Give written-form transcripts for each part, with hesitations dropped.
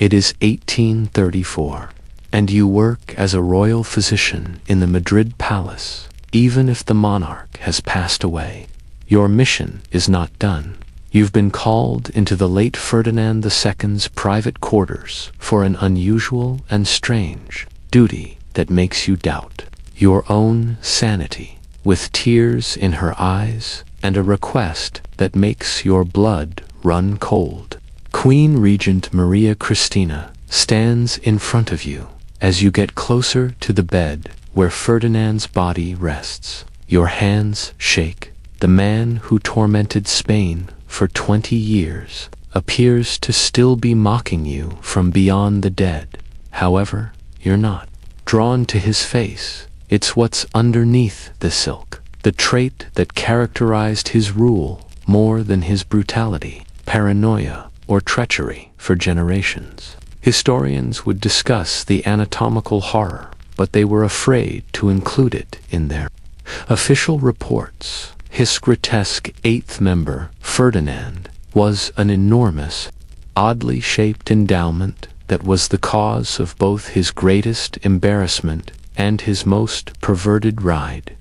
It is 1834, and you work as a royal physician in the Madrid palace, even if the monarch has passed away. Your mission is not done. You've been called into the late Ferdinand II's private quarters for an unusual and strange duty that makes you doubt your own sanity. With tears in her eyes and a request that makes your blood run cold, Queen Regent Maria Cristina stands in front of you as you get closer to the bed where Ferdinand's body rests. Your hands shake. The man who tormented Spain for 20 years appears to still be mocking you from beyond the dead. However, you're not drawn to his face. It's what's underneath the silk, the trait that characterized his rule more than his brutality, paranoia, or treachery for generations. Historians would discuss the anatomical horror, but they were afraid to include it in their official reports. His grotesque eighth member, Ferdinand, was an enormous, oddly shaped endowment that was the cause of both his greatest embarrassment and his most perverted ride.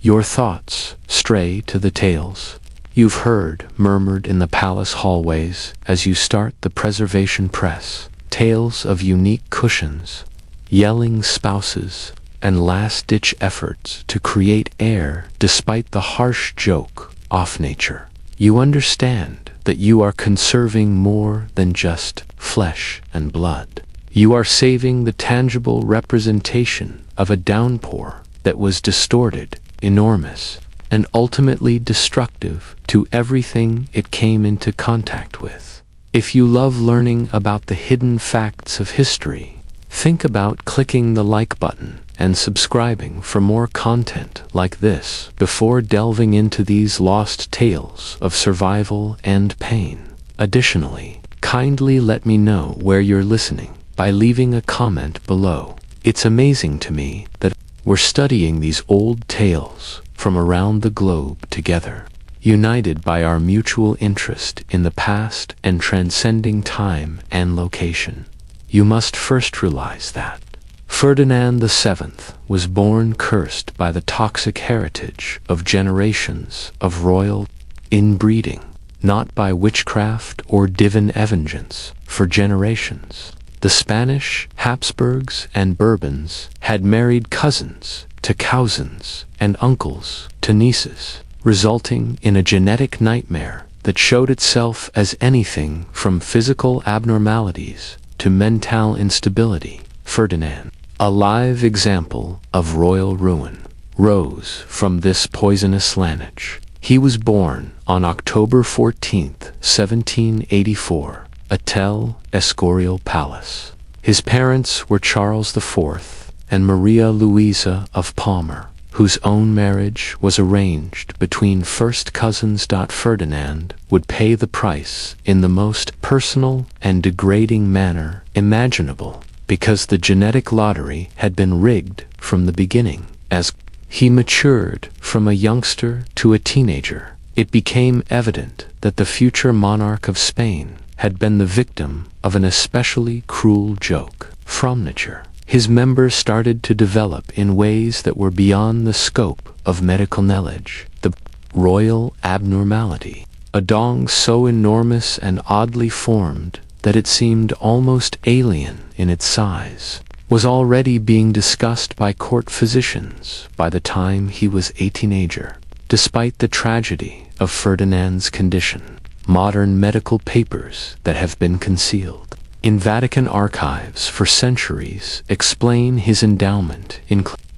Your thoughts stray to the tales you've heard murmured in the palace hallways as you start the preservation press. Tales of unique cushions, yelling spouses, and last-ditch efforts to create air despite the harsh joke off nature. You understand that you are conserving more than just flesh and blood. You are saving the tangible representation of a downpour that was distorted, enormous, and ultimately destructive to everything it came into contact with. If you love learning about the hidden facts of history, think about clicking the like button and subscribing for more content like this before delving into these lost tales of survival and pain. Additionally, kindly let me know where you're listening by leaving a comment below. It's amazing to me that we're studying these old tales from around the globe together, united by our mutual interest in the past and transcending time and location. You must first realize that Ferdinand VII was born cursed by the toxic heritage of generations of royal inbreeding, not by witchcraft or divine vengeance. For generations, the Spanish, Habsburgs, and Bourbons had married cousins to cousins and uncles to nieces, resulting in a genetic nightmare that showed itself as anything from physical abnormalities to mental instability. Ferdinand, a live example of royal ruin, rose from this poisonous lineage. He was born on October 14, 1784, at Tel Escorial Palace. His parents were Charles IV and Maria Louisa of Palmer, whose own marriage was arranged between first cousins. Ferdinand would pay the price in the most personal and degrading manner imaginable, because the genetic lottery had been rigged from the beginning. As he matured from a youngster to a teenager, it became evident that the future monarch of Spain had been the victim of an especially cruel joke. From nature, his members started to develop in ways that were beyond the scope of medical knowledge. The royal abnormality, a dong so enormous and oddly formed that it seemed almost alien in its size, was already being discussed by court physicians by the time he was a teenager. Despite the tragedy of Ferdinand's condition, modern medical papers that have been concealed in Vatican archives for centuries explain his endowment.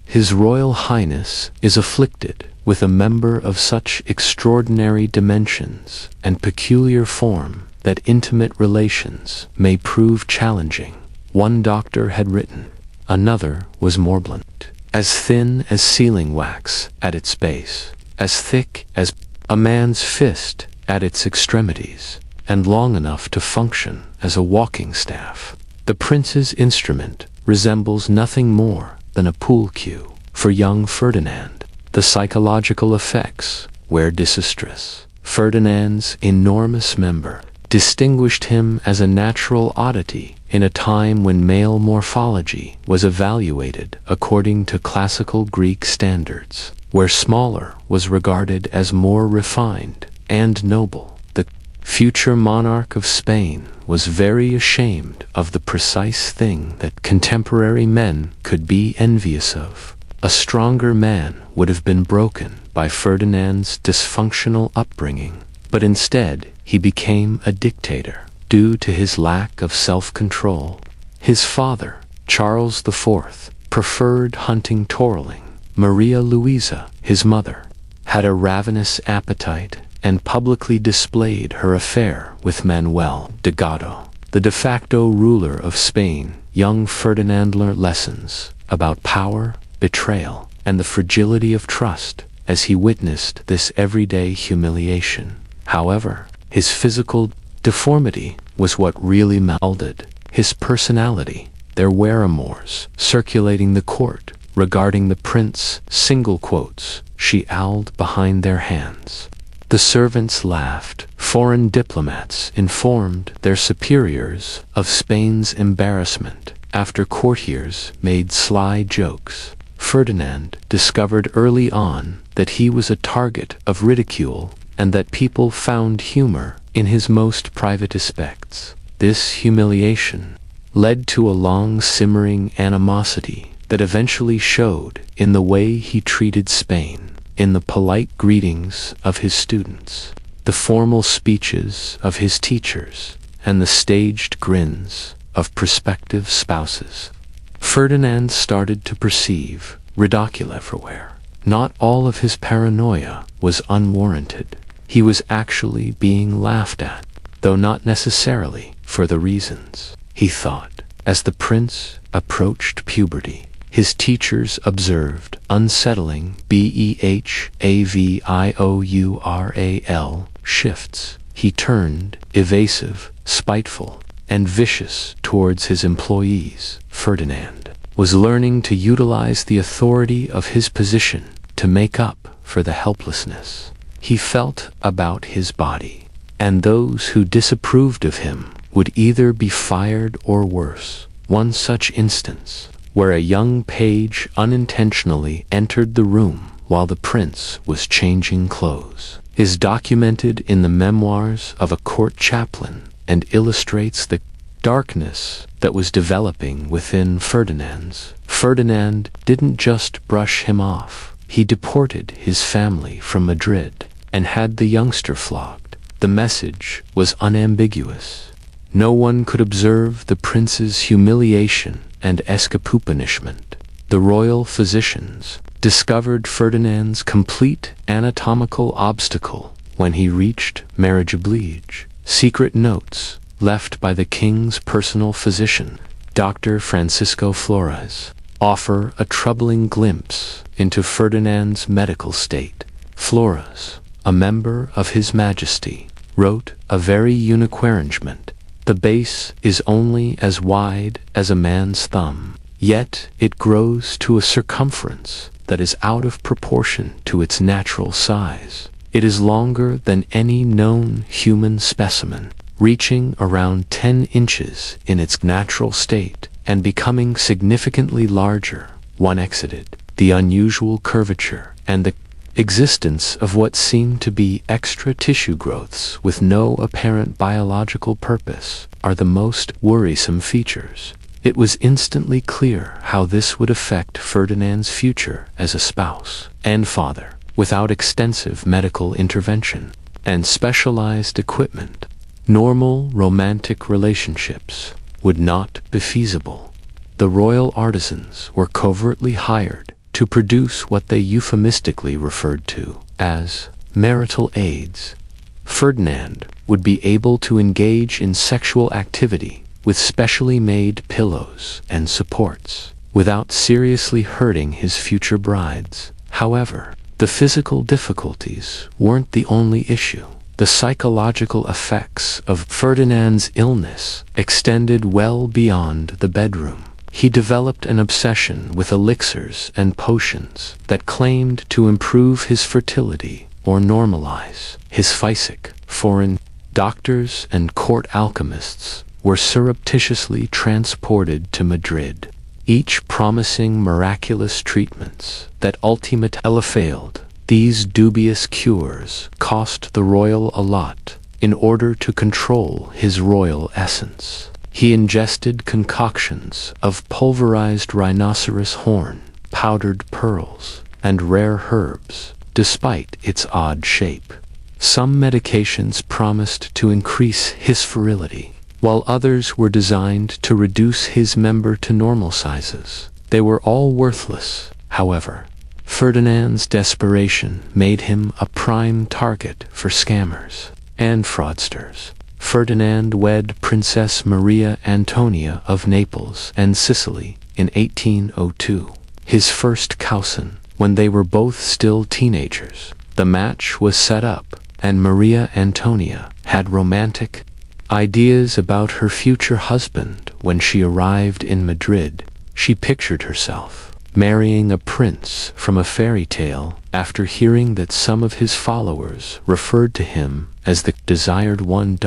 His Royal Highness is afflicted with a member of such extraordinary dimensions and peculiar form that intimate relations may prove challenging. One doctor had written. Another was more blunt. As thin as sealing wax at its base, as thick as a man's fist at its extremities, and long enough to function as a walking staff. The prince's instrument resembles nothing more than a pool cue. For young Ferdinand, the psychological effects were disastrous. Ferdinand's enormous member distinguished him as a natural oddity in a time when male morphology was evaluated according to classical Greek standards, where smaller was regarded as more refined and noble. The future monarch of Spain was very ashamed of the precise thing that contemporary men could be envious of. A stronger man would have been broken by Ferdinand's dysfunctional upbringing, but instead he became a dictator due to his lack of self-control. His father, Charles IV, preferred hunting toiling. Maria Louisa, his mother, had a ravenous appetite and publicly displayed her affair with Manuel de Godó. The de facto ruler of Spain, young Ferdinand learnt lessons about power, betrayal, and the fragility of trust as he witnessed this everyday humiliation. However, his physical deformity was what really melded his personality. There were rumors circulating the court regarding the prince, single quotes, she owled behind their hands. The servants laughed. Foreign diplomats informed their superiors of Spain's embarrassment after courtiers made sly jokes. Ferdinand discovered early on that he was a target of ridicule and that people found humor in his most private aspects. This humiliation led to a long simmering animosity that eventually showed in the way he treated Spain, in the polite greetings of his students, the formal speeches of his teachers, and the staged grins of prospective spouses. Ferdinand started to perceive ridicule everywhere. Not all of his paranoia was unwarranted. He was actually being laughed at, though not necessarily for the reasons he thought. As the prince approached puberty, his teachers observed unsettling behavioral shifts. He turned evasive, spiteful, and vicious towards his employees. Ferdinand was learning to utilize the authority of his position to make up for the helplessness he felt about his body, and those who disapproved of him would either be fired or worse. One such instance, where a young page unintentionally entered the room while the prince was changing clothes, is documented in the memoirs of a court chaplain and illustrates the darkness that was developing within Ferdinand. Ferdinand didn't just brush him off. He deported his family from Madrid and had the youngster flogged. The message was unambiguous. No one could observe the prince's humiliation and escape punishment. The royal physicians discovered Ferdinand's complete anatomical obstacle when he reached marriage oblige. Secret notes left by the king's personal physician, Dr. Francisco Flores, offer a troubling glimpse into Ferdinand's medical state. Flores, a member of His Majesty, wrote a very unique arrangement. The base is only as wide as a man's thumb, yet it grows to a circumference that is out of proportion to its natural size. It is longer than any known human specimen, reaching around 10 inches in its natural state and becoming significantly larger. One exited. The unusual curvature and the existence of what seemed to be extra tissue growths with no apparent biological purpose are the most worrisome features. It was instantly clear how this would affect Ferdinand's future as a spouse and father. Without extensive medical intervention and specialized equipment, normal romantic relationships would not be feasible. The royal artisans were covertly hired to produce what they euphemistically referred to as marital aids. Ferdinand would be able to engage in sexual activity with specially made pillows and supports without seriously hurting his future brides. However, the physical difficulties weren't the only issue. The psychological effects of Ferdinand's illness extended well beyond the bedroom. He developed an obsession with elixirs and potions that claimed to improve his fertility or normalize his physique. Foreign Doctors and court alchemists were surreptitiously transported to Madrid, each promising miraculous treatments that ultimately failed. These dubious cures cost the royal a lot. In order to control his royal essence, he ingested concoctions of pulverized rhinoceros horn, powdered pearls, and rare herbs, despite its odd shape. Some medications promised to increase his virility, while others were designed to reduce his member to normal sizes. They were all worthless, however. Ferdinand's desperation made him a prime target for scammers and fraudsters. Ferdinand wed Princess Maria Antonia of Naples and Sicily in 1802, his first cousin, when they were both still teenagers. The match was set up, and Maria Antonia had romantic ideas about her future husband. When she arrived in Madrid, she pictured herself marrying a prince from a fairy tale after hearing that some of his followers referred to him as the desired one.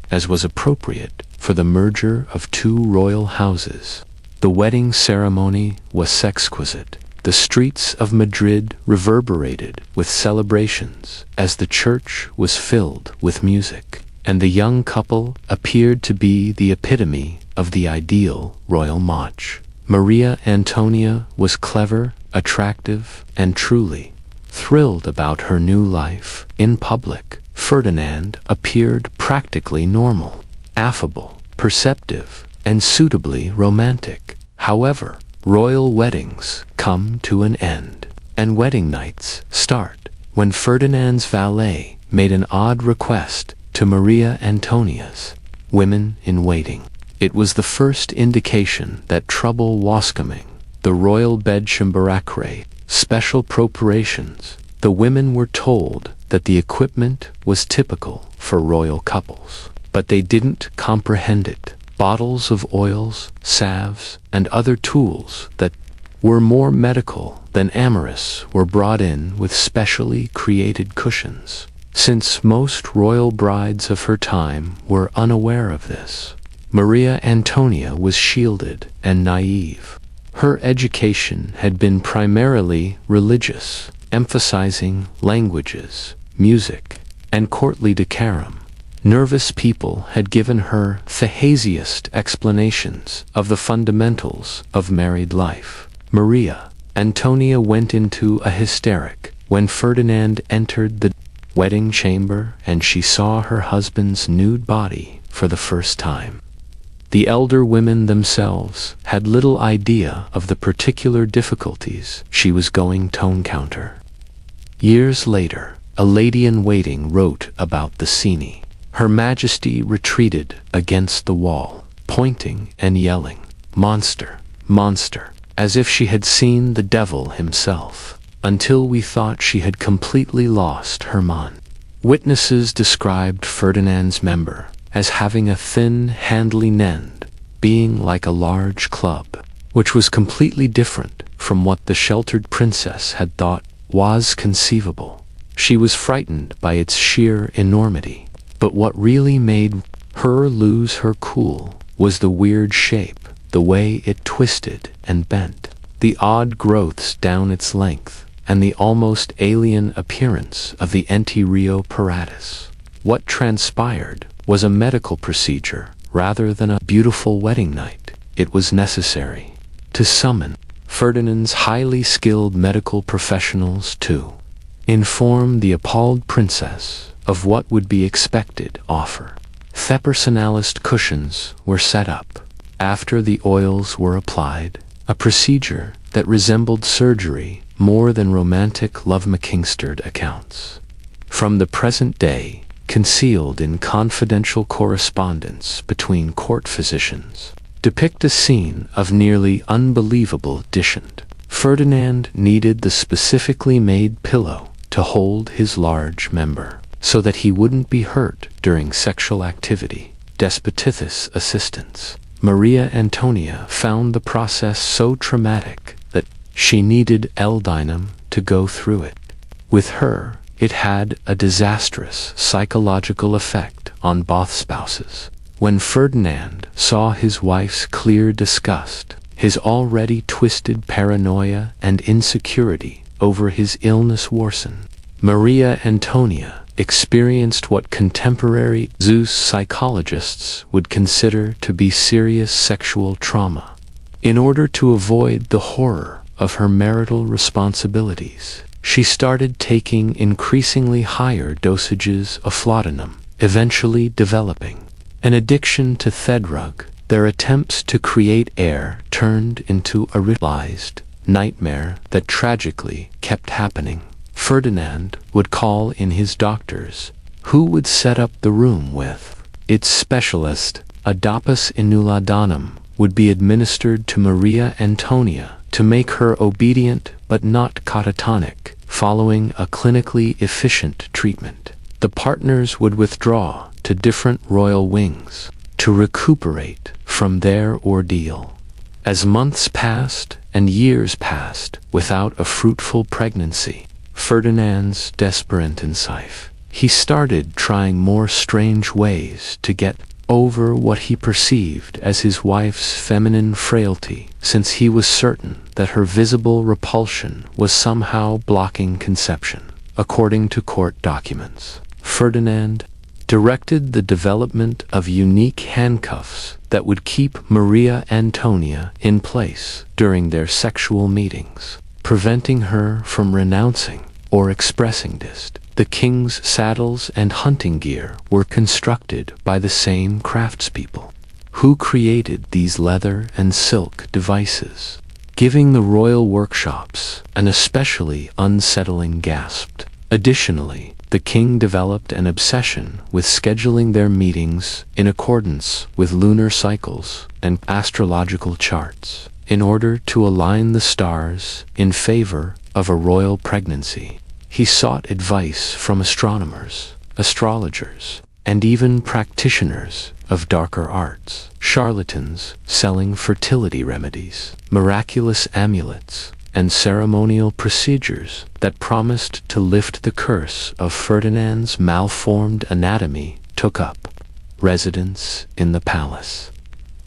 As was appropriate for the merger of two royal houses. The wedding ceremony was exquisite. The streets of Madrid reverberated with celebrations as the church was filled with music, and the young couple appeared to be the epitome of the ideal royal match. Maria Antonia was clever, attractive, and truly thrilled about her new life. In public, Ferdinand appeared practically normal, affable, perceptive, and suitably romantic. However, royal weddings come to an end, and wedding nights start when Ferdinand's valet made an odd request to Maria Antonia's women-in-waiting. It was the first indication that trouble was coming. The royal bedchamber special preparations. The women were told that the equipment was typical for royal couples, but they didn't comprehend it. Bottles of oils, salves, and other tools that were more medical than amorous were brought in with specially created cushions. Since most royal brides of her time were unaware of this, Maria Antonia was shielded and naive. Her education had been primarily religious, emphasizing languages, music, and courtly decorum. Nervous people had given her the haziest explanations of the fundamentals of married life. Maria Antonia went into a hysteric when Ferdinand entered the wedding chamber and she saw her husband's nude body for the first time. The elder women themselves had little idea of the particular difficulties she was going to encounter. Years later, a lady-in-waiting wrote about the scene. Her Majesty retreated against the wall, pointing and yelling, "Monster, monster," as if she had seen the devil himself, until we thought she had completely lost her mind. Witnesses described Ferdinand's member as having a thin, handly end, being like a large club, which was completely different from what the sheltered princess had thought was conceivable. She was frightened by its sheer enormity, but what really made her lose her cool was the weird shape, the way it twisted and bent, the odd growths down its length, and the almost alien appearance of the anterior apparatus. What transpired was a medical procedure rather than a beautiful wedding night. It was necessary to summon Ferdinand's highly skilled medical professionals to inform the appalled princess of what would be expected of her. The personalist cushions were set up. After the oils were applied, a procedure that resembled surgery more than romantic love-making accounts from the present day, concealed in confidential correspondence between court physicians, depict a scene of nearly unbelievable dissent. Ferdinand needed the specifically made pillow to hold his large member, so that he wouldn't be hurt during sexual activity. Despoticus assistants. Maria Antonia found the process so traumatic that she needed L-Dynam to go through it. With her, it had a disastrous psychological effect on both spouses. When Ferdinand saw his wife's clear disgust, his already twisted paranoia and insecurity over his illness worsened. Maria Antonia experienced what contemporary Zeus psychologists would consider to be serious sexual trauma. In order to avoid the horror of her marital responsibilities, she started taking increasingly higher dosages of laudanum, eventually developing an addiction to Thedrug. Their attempts to create air turned into a realized nightmare that tragically kept happening. Ferdinand would call in his doctors, who would set up the room with its specialist. A dopus inuladanum would be administered to Maria Antonia to make her obedient but not catatonic. Following a clinically efficient treatment, the partners would withdraw to different royal wings to recuperate from their ordeal. As months passed and years passed without a fruitful pregnancy, Ferdinand's desperate in life, he started trying more strange ways to get over what he perceived as his wife's feminine frailty, since he was certain that her visible repulsion was somehow blocking conception. According to court documents, Ferdinand directed the development of unique handcuffs that would keep Maria Antonia in place during their sexual meetings, preventing her from renouncing or expressing dist. The king's saddles and hunting gear were constructed by the same craftspeople who created these leather and silk devices, giving the royal workshops an especially unsettling gasp. Additionally, the king developed an obsession with scheduling their meetings in accordance with lunar cycles and astrological charts in order to align the stars in favor of a royal pregnancy. He sought advice from astronomers, astrologers, and even practitioners of darker arts, charlatans selling fertility remedies, miraculous amulets, and ceremonial procedures that promised to lift the curse of Ferdinand's malformed anatomy took up residence in the palace.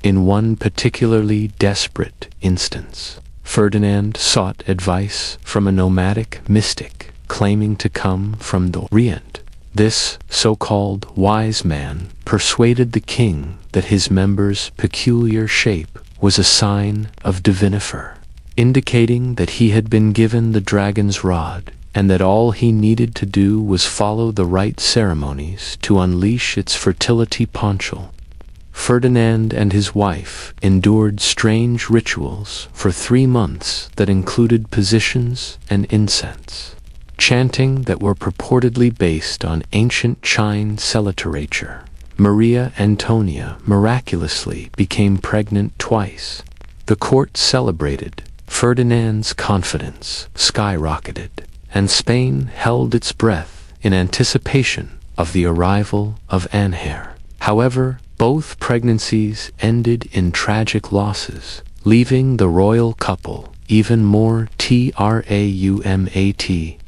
In one particularly desperate instance, Ferdinand sought advice from a nomadic mystic claiming to come from the Orient. This so-called wise man persuaded the king that his member's peculiar shape was a sign of divinifer, indicating that he had been given the dragon's rod and that all he needed to do was follow the right ceremonies to unleash its fertility potential. Ferdinand and his wife endured strange rituals for 3 months that included positions and incense, chanting that were purportedly based on ancient Chinese literature. Maria Antonia miraculously became pregnant twice. The court celebrated. Ferdinand's confidence skyrocketed, and Spain held its breath in anticipation of the arrival of an heir. However, both pregnancies ended in tragic losses, leaving the royal couple even more traumatized.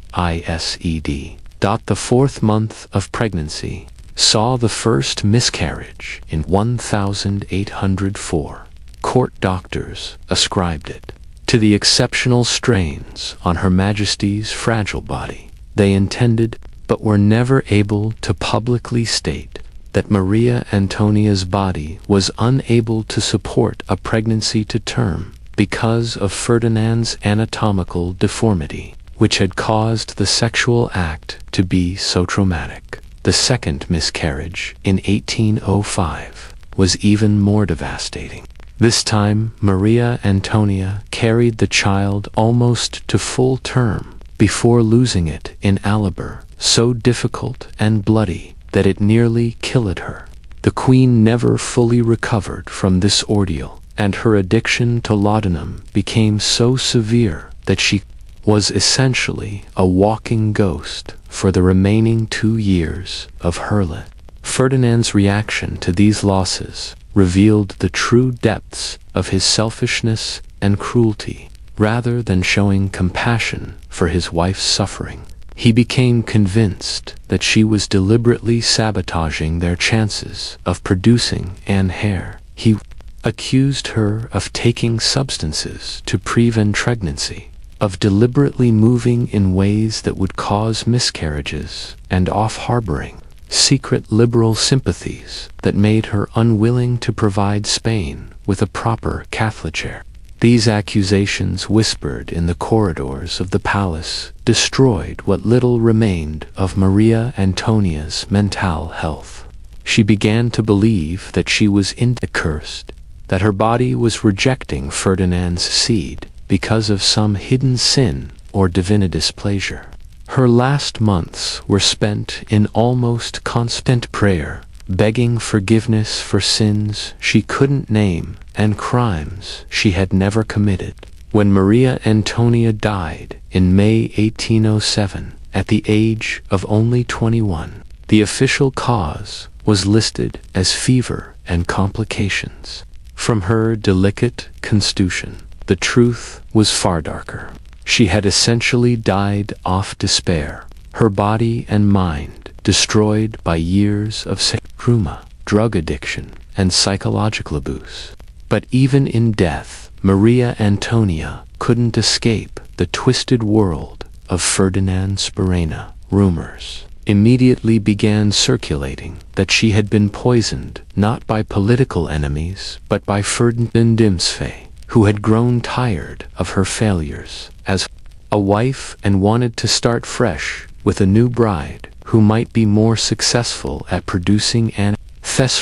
The 4th month of pregnancy saw the first miscarriage in 1804. Court doctors ascribed it to the exceptional strains on Her Majesty's fragile body. They intended, but were never able to publicly state, that Maria Antonia's body was unable to support a pregnancy to term because of Ferdinand's anatomical deformity, which had caused the sexual act to be so traumatic. The second miscarriage in 1805 was even more devastating. This time, Maria Antonia carried the child almost to full term before losing it in labor, so difficult and bloody that it nearly killed her. The queen never fully recovered from this ordeal, and her addiction to laudanum became so severe that she was essentially a walking ghost for the remaining 2 years of her life. Ferdinand's reaction to these losses revealed the true depths of his selfishness and cruelty. Rather than showing compassion for his wife's suffering, He became convinced that she was deliberately sabotaging their chances of producing an heir. He accused her of taking substances to prevent pregnancy, of deliberately moving in ways that would cause miscarriages, and of harboring secret liberal sympathies that made her unwilling to provide Spain with a proper Catholic heir. These accusations, whispered in the corridors of the palace, destroyed what little remained of Maria Antonia's mental health. She began to believe that she was accursed, that her body was rejecting Ferdinand's seed because of some hidden sin or divine displeasure. Her last months were spent in almost constant prayer, begging forgiveness for sins she couldn't name and crimes she had never committed. When Maria Antonia died in May 1807, at the age of only 21, the official cause was listed as fever and complications. From her delicate constitution, the truth was far darker. She had essentially died of despair, her body and mind destroyed by years of trauma, drug addiction, and psychological abuse. But even in death, Maria Antonia couldn't escape the twisted world of Ferdinand Sperena. Rumors immediately began circulating that she had been poisoned not by political enemies but by Ferdinand Dimsfay, who had grown tired of her failures as a wife and wanted to start fresh with a new bride who might be more successful at producing an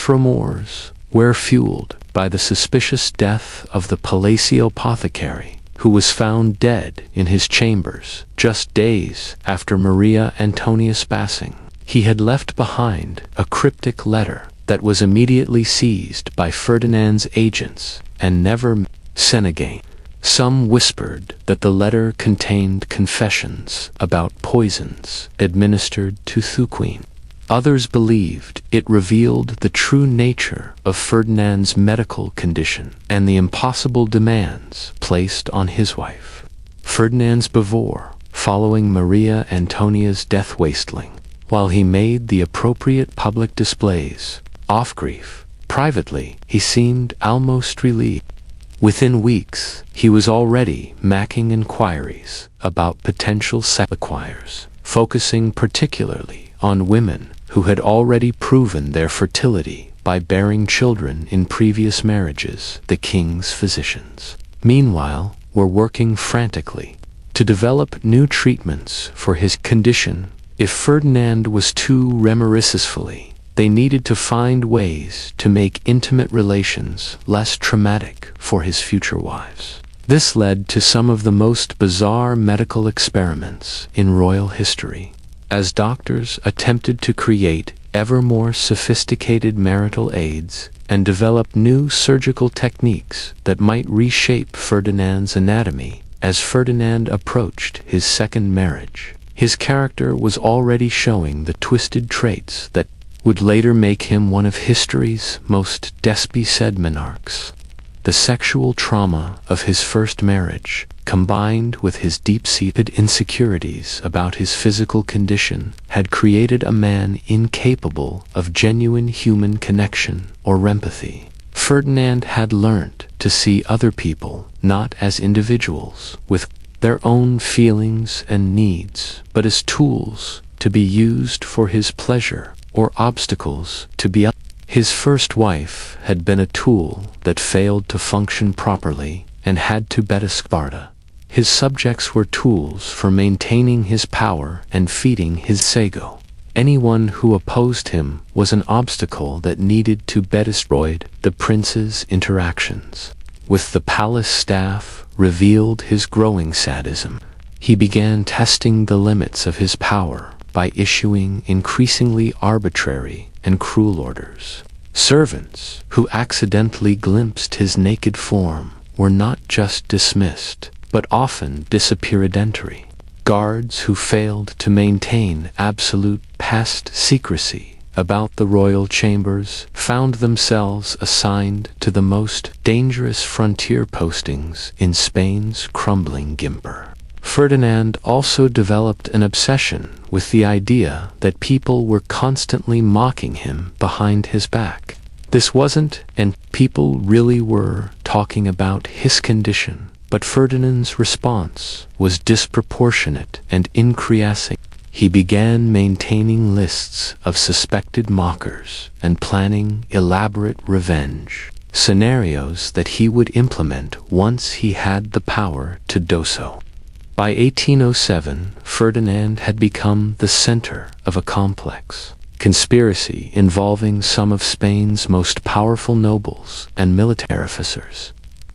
rumors were fueled by the suspicious death of the Palacio apothecary, who was found dead in his chambers just days after Maria Antonia's passing. He had left behind a cryptic letter that was immediately seized by Ferdinand's agents and never sent again. Some whispered that the letter contained confessions about poisons administered to the Queen. Others believed it revealed the true nature of Ferdinand's medical condition and the impossible demands placed on his wife. Ferdinand's before, following Maria Antonia's death wasteling, while he made the appropriate public displays of grief, privately he seemed almost relieved. Within weeks, he was already making inquiries about potential sepulchres, focusing particularly on women who had already proven their fertility by bearing children in previous marriages. The king's physicians, meanwhile, were working frantically to develop new treatments for his condition. If Ferdinand was too remorselessfully, they needed to find ways to make intimate relations less traumatic for his future wives. This led to some of the most bizarre medical experiments in royal history, as doctors attempted to create ever more sophisticated marital aids and develop new surgical techniques that might reshape Ferdinand's anatomy. As Ferdinand approached his second marriage, his character was already showing the twisted traits that would later make him one of history's most despised monarchs. The sexual trauma of his first marriage, combined with his deep-seated insecurities about his physical condition, had created a man incapable of genuine human connection or empathy. Ferdinand had learnt to see other people not as individuals with their own feelings and needs, but as tools to be used for his pleasure or obstacles to be. His first wife had been a tool that failed to function properly and had to bed Sparta. His subjects were tools for maintaining his power and feeding his ego. Anyone who opposed him was an obstacle that needed to be destroyed. The prince's interactions with the palace staff revealed his growing sadism. He began testing the limits of his power by issuing increasingly arbitrary and cruel orders. Servants who accidentally glimpsed his naked form were not just dismissed, but often disappeared. Guards who failed to maintain absolute past secrecy about the royal chambers found themselves assigned to the most dangerous frontier postings in Spain's crumbling empire. Ferdinand also developed an obsession with the idea that people were constantly mocking him behind his back. This wasn't, and people really were, talking about his condition, but Ferdinand's response was disproportionate and increasing. He began maintaining lists of suspected mockers and planning elaborate revenge scenarios that he would implement once he had the power to do so. By 1807, Ferdinand had become the center of a complex conspiracy involving some of Spain's most powerful nobles and military officers.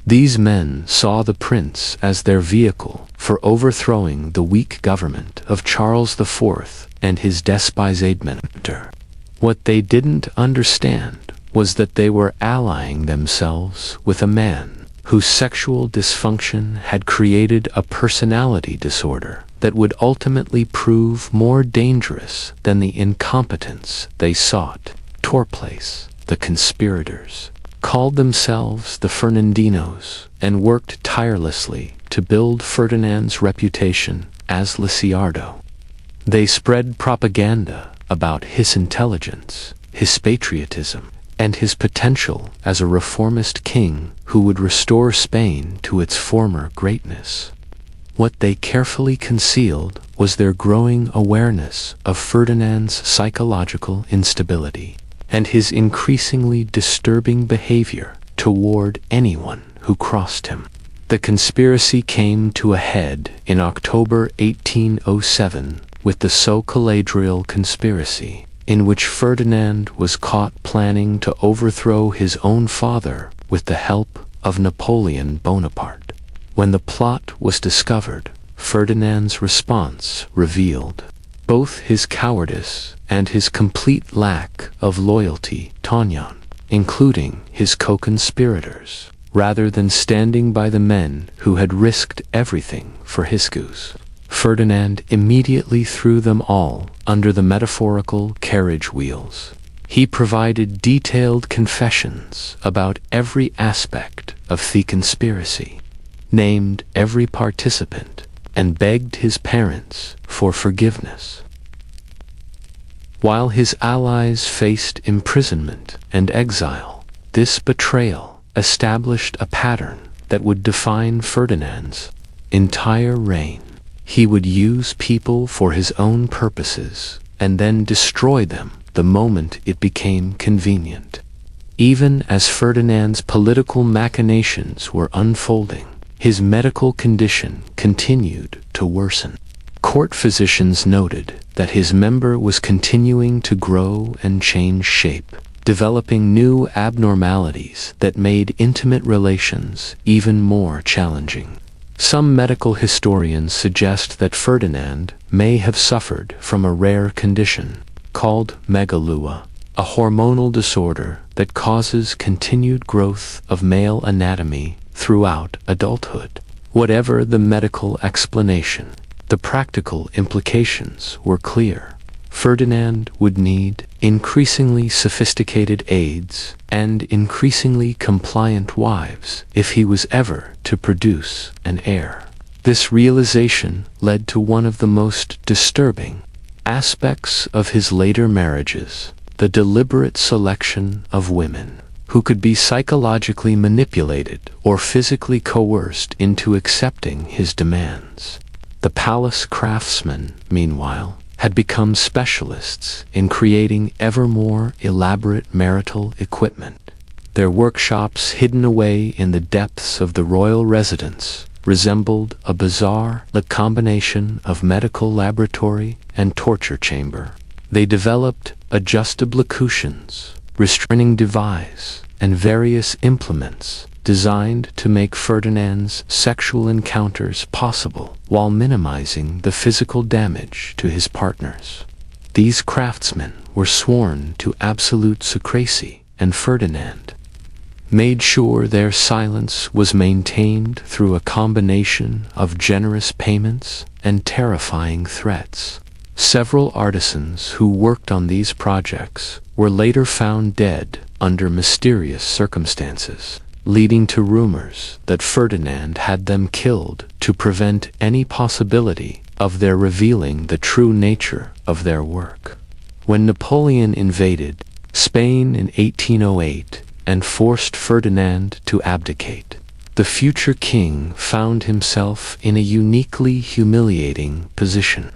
These men saw the prince as their vehicle for overthrowing the weak government of Charles IV and his despised mentor. What they didn't understand was that they were allying themselves with a man whose sexual dysfunction had created a personality disorder that would ultimately prove more dangerous than the incompetence they sought. Torplace, the conspirators, called themselves the Fernandinos and worked tirelessly to build Ferdinand's reputation as Lisiardo. They spread propaganda about his intelligence, his patriotism, and his potential as a reformist king who would restore Spain to its former greatness. What they carefully concealed was their growing awareness of Ferdinand's psychological instability and his increasingly disturbing behavior toward anyone who crossed him. The conspiracy came to a head in October 1807 with the so-called conspiracy, in which Ferdinand was caught planning to overthrow his own father with the help of Napoleon Bonaparte. When the plot was discovered, Ferdinand's response revealed both his cowardice and his complete lack of loyalty to Tonyan, including his co-conspirators, rather than standing by the men who had risked everything for his cause. Ferdinand immediately threw them all under the metaphorical carriage wheels. He provided detailed confessions about every aspect of the conspiracy, named every participant, and begged his parents for forgiveness. While his allies faced imprisonment and exile, this betrayal established a pattern that would define Ferdinand's entire reign. He would use people for his own purposes and then destroy them the moment it became convenient. Even as Ferdinand's political machinations were unfolding, his medical condition continued to worsen. Court physicians noted that his member was continuing to grow and change shape, developing new abnormalities that made intimate relations even more challenging. Some medical historians suggest that Ferdinand may have suffered from a rare condition called megalua, a hormonal disorder that causes continued growth of male anatomy throughout adulthood. Whatever the medical explanation, the practical implications were clear. Ferdinand would need increasingly sophisticated aids and increasingly compliant wives if he was ever to produce an heir. This realization led to one of the most disturbing aspects of his later marriages, the deliberate selection of women who could be psychologically manipulated or physically coerced into accepting his demands. The palace craftsmen, meanwhile, had become specialists in creating ever more elaborate marital equipment. Their workshops, hidden away in the depths of the royal residence, resembled a bizarre combination of medical laboratory and torture chamber. They developed adjustable cushions, restraining device, and various implements designed to make Ferdinand's sexual encounters possible while minimizing the physical damage to his partners. These craftsmen were sworn to absolute secrecy, and Ferdinand made sure their silence was maintained through a combination of generous payments and terrifying threats. Several artisans who worked on these projects were later found dead under mysterious circumstances. leading to rumors that Ferdinand had them killed to prevent any possibility of their revealing the true nature of their work. When Napoleon invaded Spain in 1808 and forced Ferdinand to abdicate, the future king found himself in a uniquely humiliating position.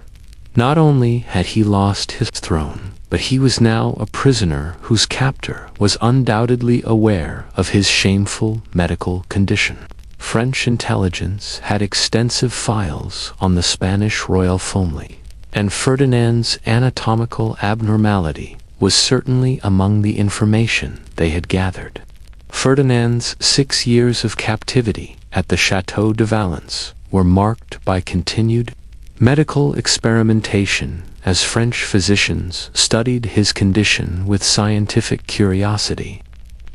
Not only had he lost his throne, but he was now a prisoner whose captor was undoubtedly aware of his shameful medical condition. French intelligence had extensive files on the Spanish royal family, and Ferdinand's anatomical abnormality was certainly among the information they had gathered. Ferdinand's 6 years of captivity at the Château de Valence were marked by continued medical experimentation as French physicians studied his condition with scientific curiosity.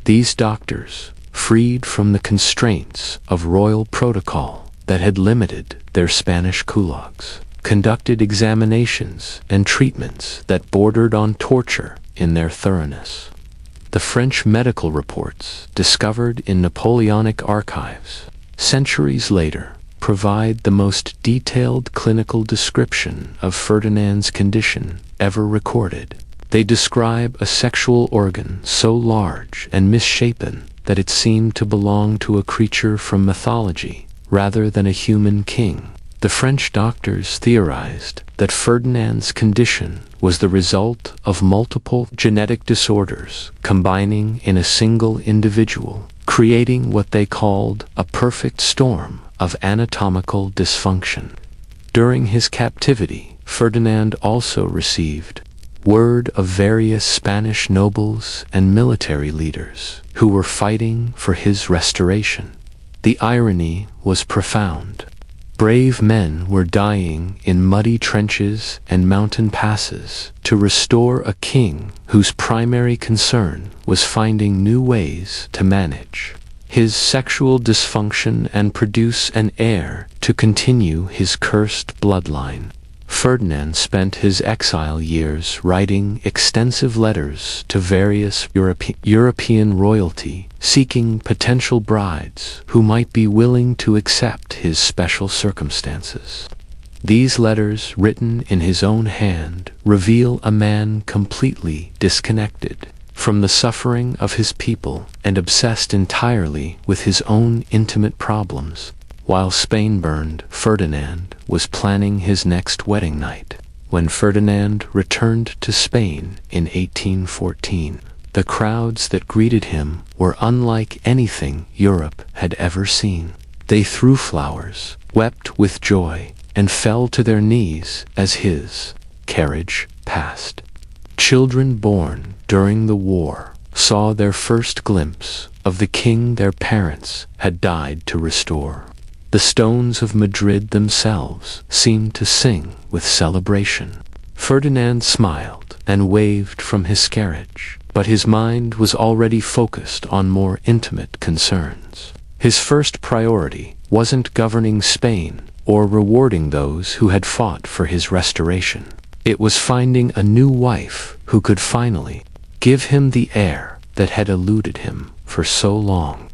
These doctors, freed from the constraints of royal protocol that had limited their Spanish kulaks, conducted examinations and treatments that bordered on torture in their thoroughness. The French medical reports discovered in Napoleonic archives centuries later provide the most detailed clinical description of Ferdinand's condition ever recorded. They describe a sexual organ so large and misshapen that it seemed to belong to a creature from mythology rather than a human king. The French doctors theorized that Ferdinand's condition was the result of multiple genetic disorders combining in a single individual, creating what they called a perfect storm of anatomical dysfunction. During his captivity, Ferdinand also received word of various Spanish nobles and military leaders who were fighting for his restoration. The irony was profound. Brave men were dying in muddy trenches and mountain passes to restore a king whose primary concern was finding new ways to manage his sexual dysfunction and produce an heir to continue his cursed bloodline. Ferdinand spent his exile years writing extensive letters to various European royalty, seeking potential brides who might be willing to accept his special circumstances. These letters, written in his own hand, reveal a man completely disconnected from the suffering of his people and obsessed entirely with his own intimate problems. While Spain burned, Ferdinand was planning his next wedding night. When Ferdinand returned to Spain in 1814, the crowds that greeted him were unlike anything Europe had ever seen. They threw flowers, wept with joy, and fell to their knees as his carriage passed. Children born during the war saw their first glimpse of the king their parents had died to restore. The stones of Madrid themselves seemed to sing with celebration. Ferdinand smiled and waved from his carriage, but his mind was already focused on more intimate concerns. His first priority wasn't governing Spain or rewarding those who had fought for his restoration. It was finding a new wife who could finally give him the heir that had eluded him for so long.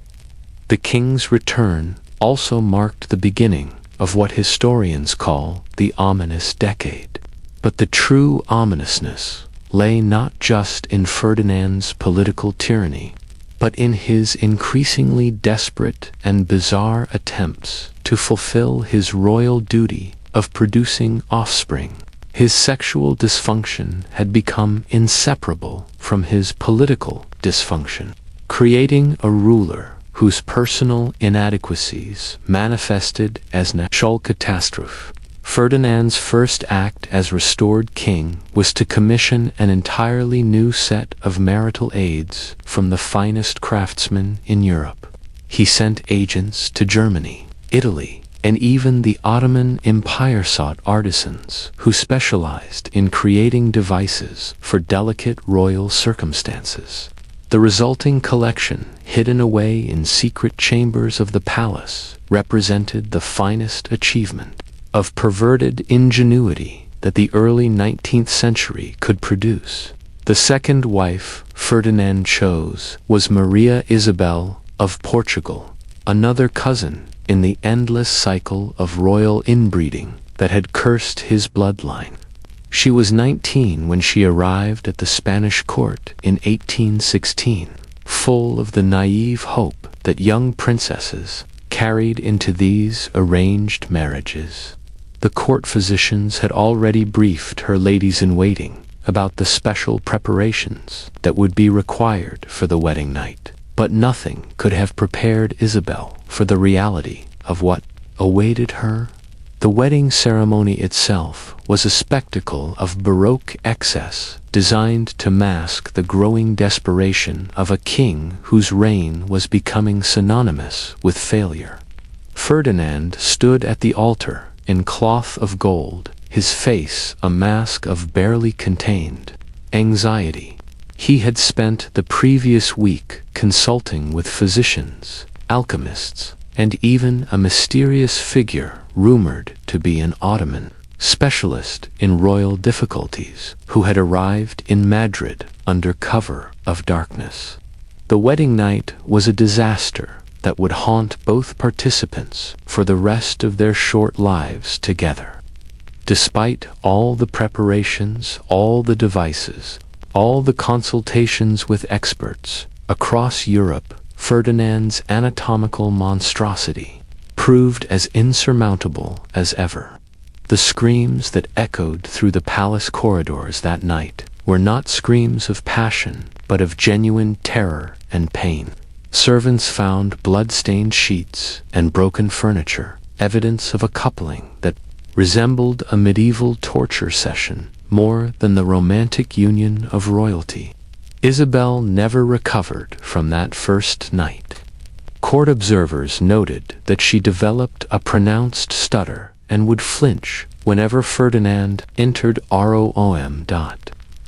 The king's return also marked the beginning of what historians call the ominous decade. But the true ominousness lay not just in Ferdinand's political tyranny, but in his increasingly desperate and bizarre attempts to fulfill his royal duty of producing offspring. His sexual dysfunction had become inseparable from his political dysfunction, creating a ruler whose personal inadequacies manifested as natural catastrophe. Ferdinand's first act as restored king was to commission an entirely new set of marital aids from the finest craftsmen in Europe. He sent agents to Germany, Italy, and even the Ottoman Empire sought artisans who specialized in creating devices for delicate royal circumstances. The resulting collection, hidden away in secret chambers of the palace, represented the finest achievement of perverted ingenuity that the early 19th century could produce. The second wife Ferdinand chose was Maria Isabel of Portugal, another cousin in the endless cycle of royal inbreeding that had cursed his bloodline. She was 19 when she arrived at the Spanish court in 1816, full of the naive hope that young princesses carried into these arranged marriages. The court physicians had already briefed her ladies-in-waiting about the special preparations that would be required for the wedding night, but nothing could have prepared Isabel for the reality of what awaited her. The wedding ceremony itself was a spectacle of Baroque excess designed to mask the growing desperation of a king whose reign was becoming synonymous with failure. Ferdinand stood at the altar in cloth of gold, his face a mask of barely contained anxiety. He had spent the previous week consulting with physicians, alchemists, and even a mysterious figure rumored to be an Ottoman specialist in royal difficulties who had arrived in Madrid under cover of darkness. The wedding night was a disaster that would haunt both participants for the rest of their short lives together. Despite all the preparations, all the devices, all the consultations with experts across Europe, Ferdinand's anatomical monstrosity proved as insurmountable as ever. The screams that echoed through the palace corridors that night were not screams of passion, but of genuine terror and pain. Servants found blood-stained sheets and broken furniture, evidence of a coupling that resembled a medieval torture session more than the romantic union of royalty. Isabel never recovered from that first night. Court observers noted that she developed a pronounced stutter and would flinch whenever Ferdinand entered room.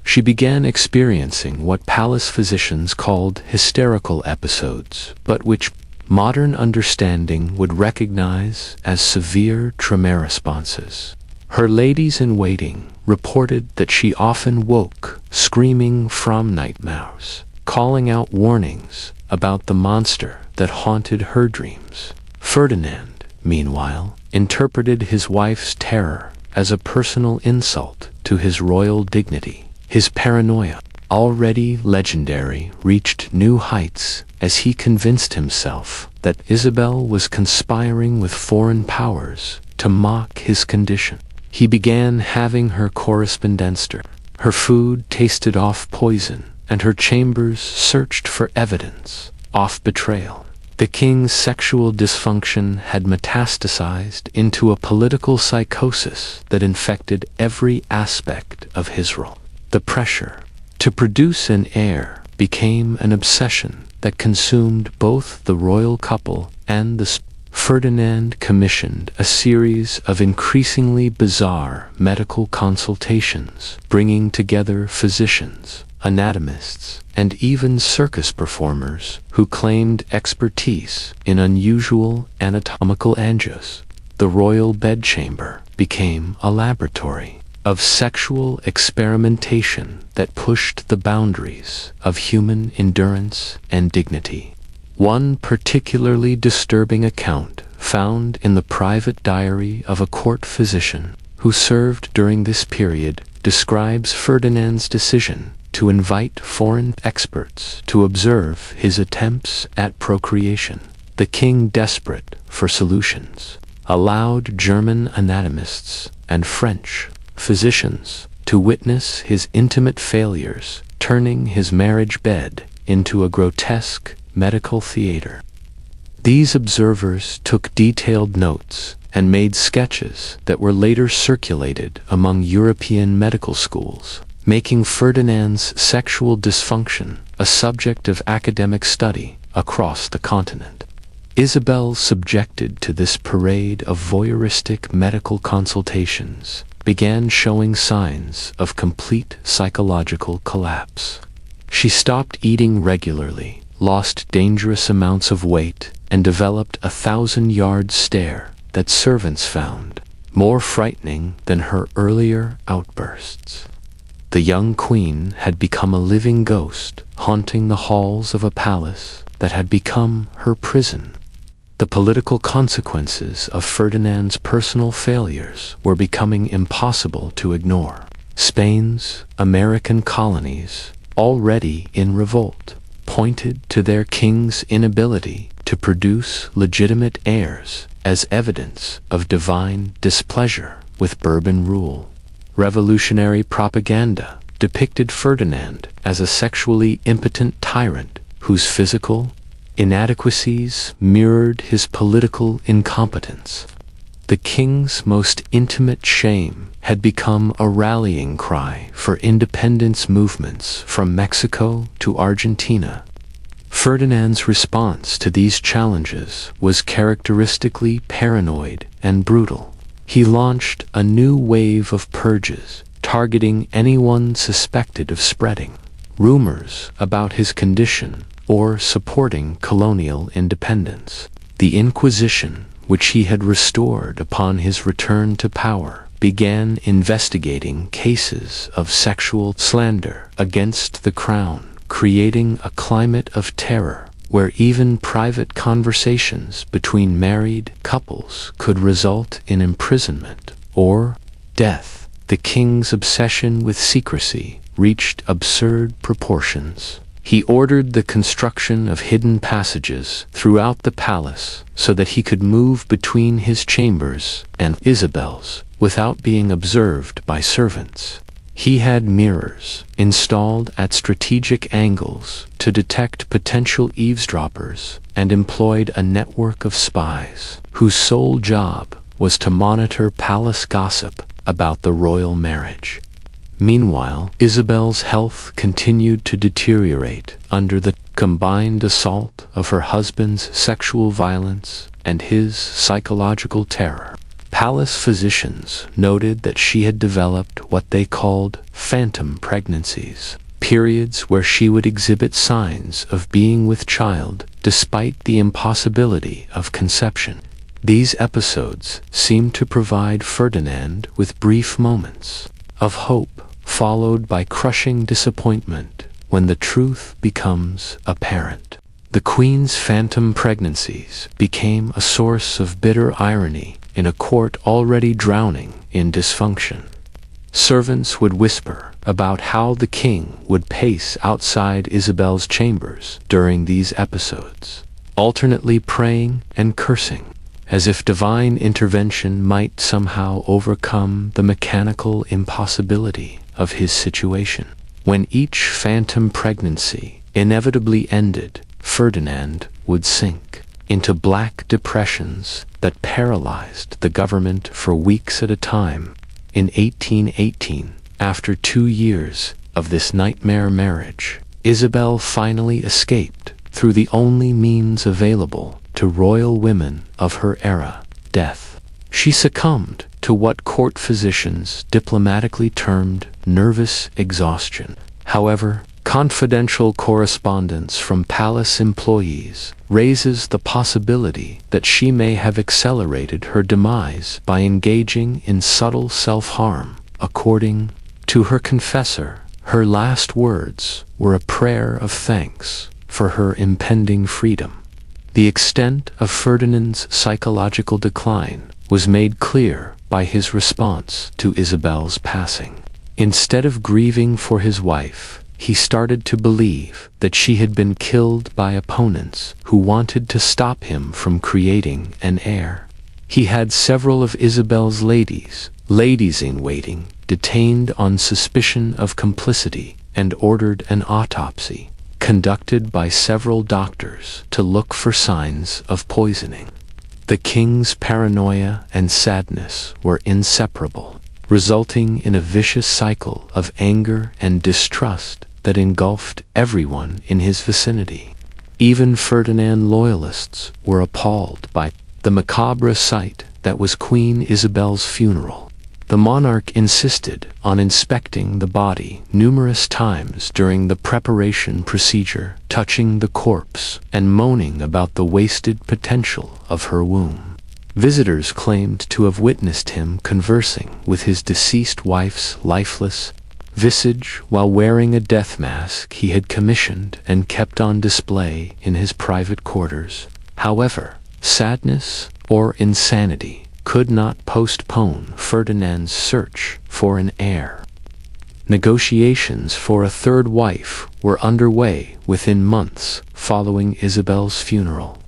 She began experiencing what palace physicians called hysterical episodes, but which modern understanding would recognize as severe trauma responses. Her ladies-in-waiting reported that she often woke screaming from nightmares, calling out warnings about the monster that haunted her dreams. Ferdinand, meanwhile, interpreted his wife's terror as a personal insult to his royal dignity. His paranoia, already legendary, reached new heights as he convinced himself that Isabel was conspiring with foreign powers to mock his condition. He began having her correspondenced, her food tasted off poison, and her chambers searched for evidence of betrayal. The king's sexual dysfunction had metastasized into a political psychosis that infected every aspect of his role. The pressure to produce an heir became an obsession that consumed both the royal couple and the Ferdinand commissioned a series of increasingly bizarre medical consultations, bringing together physicians, anatomists, and even circus performers who claimed expertise in unusual anatomical angios. The royal bedchamber became a laboratory of sexual experimentation that pushed the boundaries of human endurance and dignity. One particularly disturbing account found in the private diary of a court physician who served during this period describes Ferdinand's decision to invite foreign experts to observe his attempts at procreation. The king, desperate for solutions, allowed German anatomists and French physicians to witness his intimate failures, turning his marriage bed into a grotesque medical theater. These observers took detailed notes and made sketches that were later circulated among European medical schools, making Ferdinand's sexual dysfunction a subject of academic study across the continent. Isabel, subjected to this parade of voyeuristic medical consultations, began showing signs of complete psychological collapse. She stopped eating regularly, lost dangerous amounts of weight, and developed a 1,000-yard stare that servants found more frightening than her earlier outbursts. The young queen had become a living ghost, haunting the halls of a palace that had become her prison. The political consequences of Ferdinand's personal failures were becoming impossible to ignore. Spain's American colonies, already in revolt, pointed to their king's inability to produce legitimate heirs as evidence of divine displeasure with Bourbon rule. Revolutionary propaganda depicted Ferdinand as a sexually impotent tyrant whose physical inadequacies mirrored his political incompetence. The king's most intimate shame had become a rallying cry for independence movements from Mexico to Argentina. Ferdinand's response to these challenges was characteristically paranoid and brutal. He launched a new wave of purges, targeting anyone suspected of spreading rumors about his condition or supporting colonial independence. The Inquisition, which he had restored upon his return to power, began investigating cases of sexual slander against the crown, creating a climate of terror where even private conversations between married couples could result in imprisonment or death. The king's obsession with secrecy reached absurd proportions. He ordered the construction of hidden passages throughout the palace so that he could move between his chambers and Isabel's without being observed by servants. He had mirrors installed at strategic angles to detect potential eavesdroppers and employed a network of spies whose sole job was to monitor palace gossip about the royal marriage. Meanwhile, Isabel's health continued to deteriorate under the combined assault of her husband's sexual violence and his psychological terror. Palace physicians noted that she had developed what they called phantom pregnancies, periods where she would exhibit signs of being with child despite the impossibility of conception. These episodes seemed to provide Ferdinand with brief moments of hope, followed by crushing disappointment when the truth becomes apparent. The Queen's phantom pregnancies became a source of bitter irony in a court already drowning in dysfunction. Servants would whisper about how the king would pace outside Isabel's chambers during these episodes, alternately praying and cursing, as if divine intervention might somehow overcome the mechanical impossibility of his situation. When each phantom pregnancy inevitably ended, Ferdinand would sink into black depressions that paralyzed the government for weeks at a time. In 1818, after 2 years of this nightmare marriage, Isabel finally escaped through the only means available to royal women of her era, death. She succumbed to what court physicians diplomatically termed nervous exhaustion. However, confidential correspondence from palace employees raises the possibility that she may have accelerated her demise by engaging in subtle self-harm. According to her confessor, her last words were a prayer of thanks for her impending freedom. The extent of Ferdinand's psychological decline was made clear by his response to Isabel's passing. Instead of grieving for his wife, he started to believe that she had been killed by opponents who wanted to stop him from creating an heir. He had several of Isabel's ladies-in-waiting, detained on suspicion of complicity and ordered an autopsy, conducted by several doctors to look for signs of poisoning. The king's paranoia and sadness were inseparable, resulting in a vicious cycle of anger and distrust that engulfed everyone in his vicinity. Even Ferdinand loyalists were appalled by the macabre sight that was Queen Isabel's funeral. The monarch insisted on inspecting the body numerous times during the preparation procedure, touching the corpse and moaning about the wasted potential of her womb. Visitors claimed to have witnessed him conversing with his deceased wife's lifeless visage while wearing a death mask he had commissioned and kept on display in his private quarters. However, sadness or insanity could not postpone Ferdinand's search for an heir. Negotiations for a third wife were underway within months following Isabel's funeral.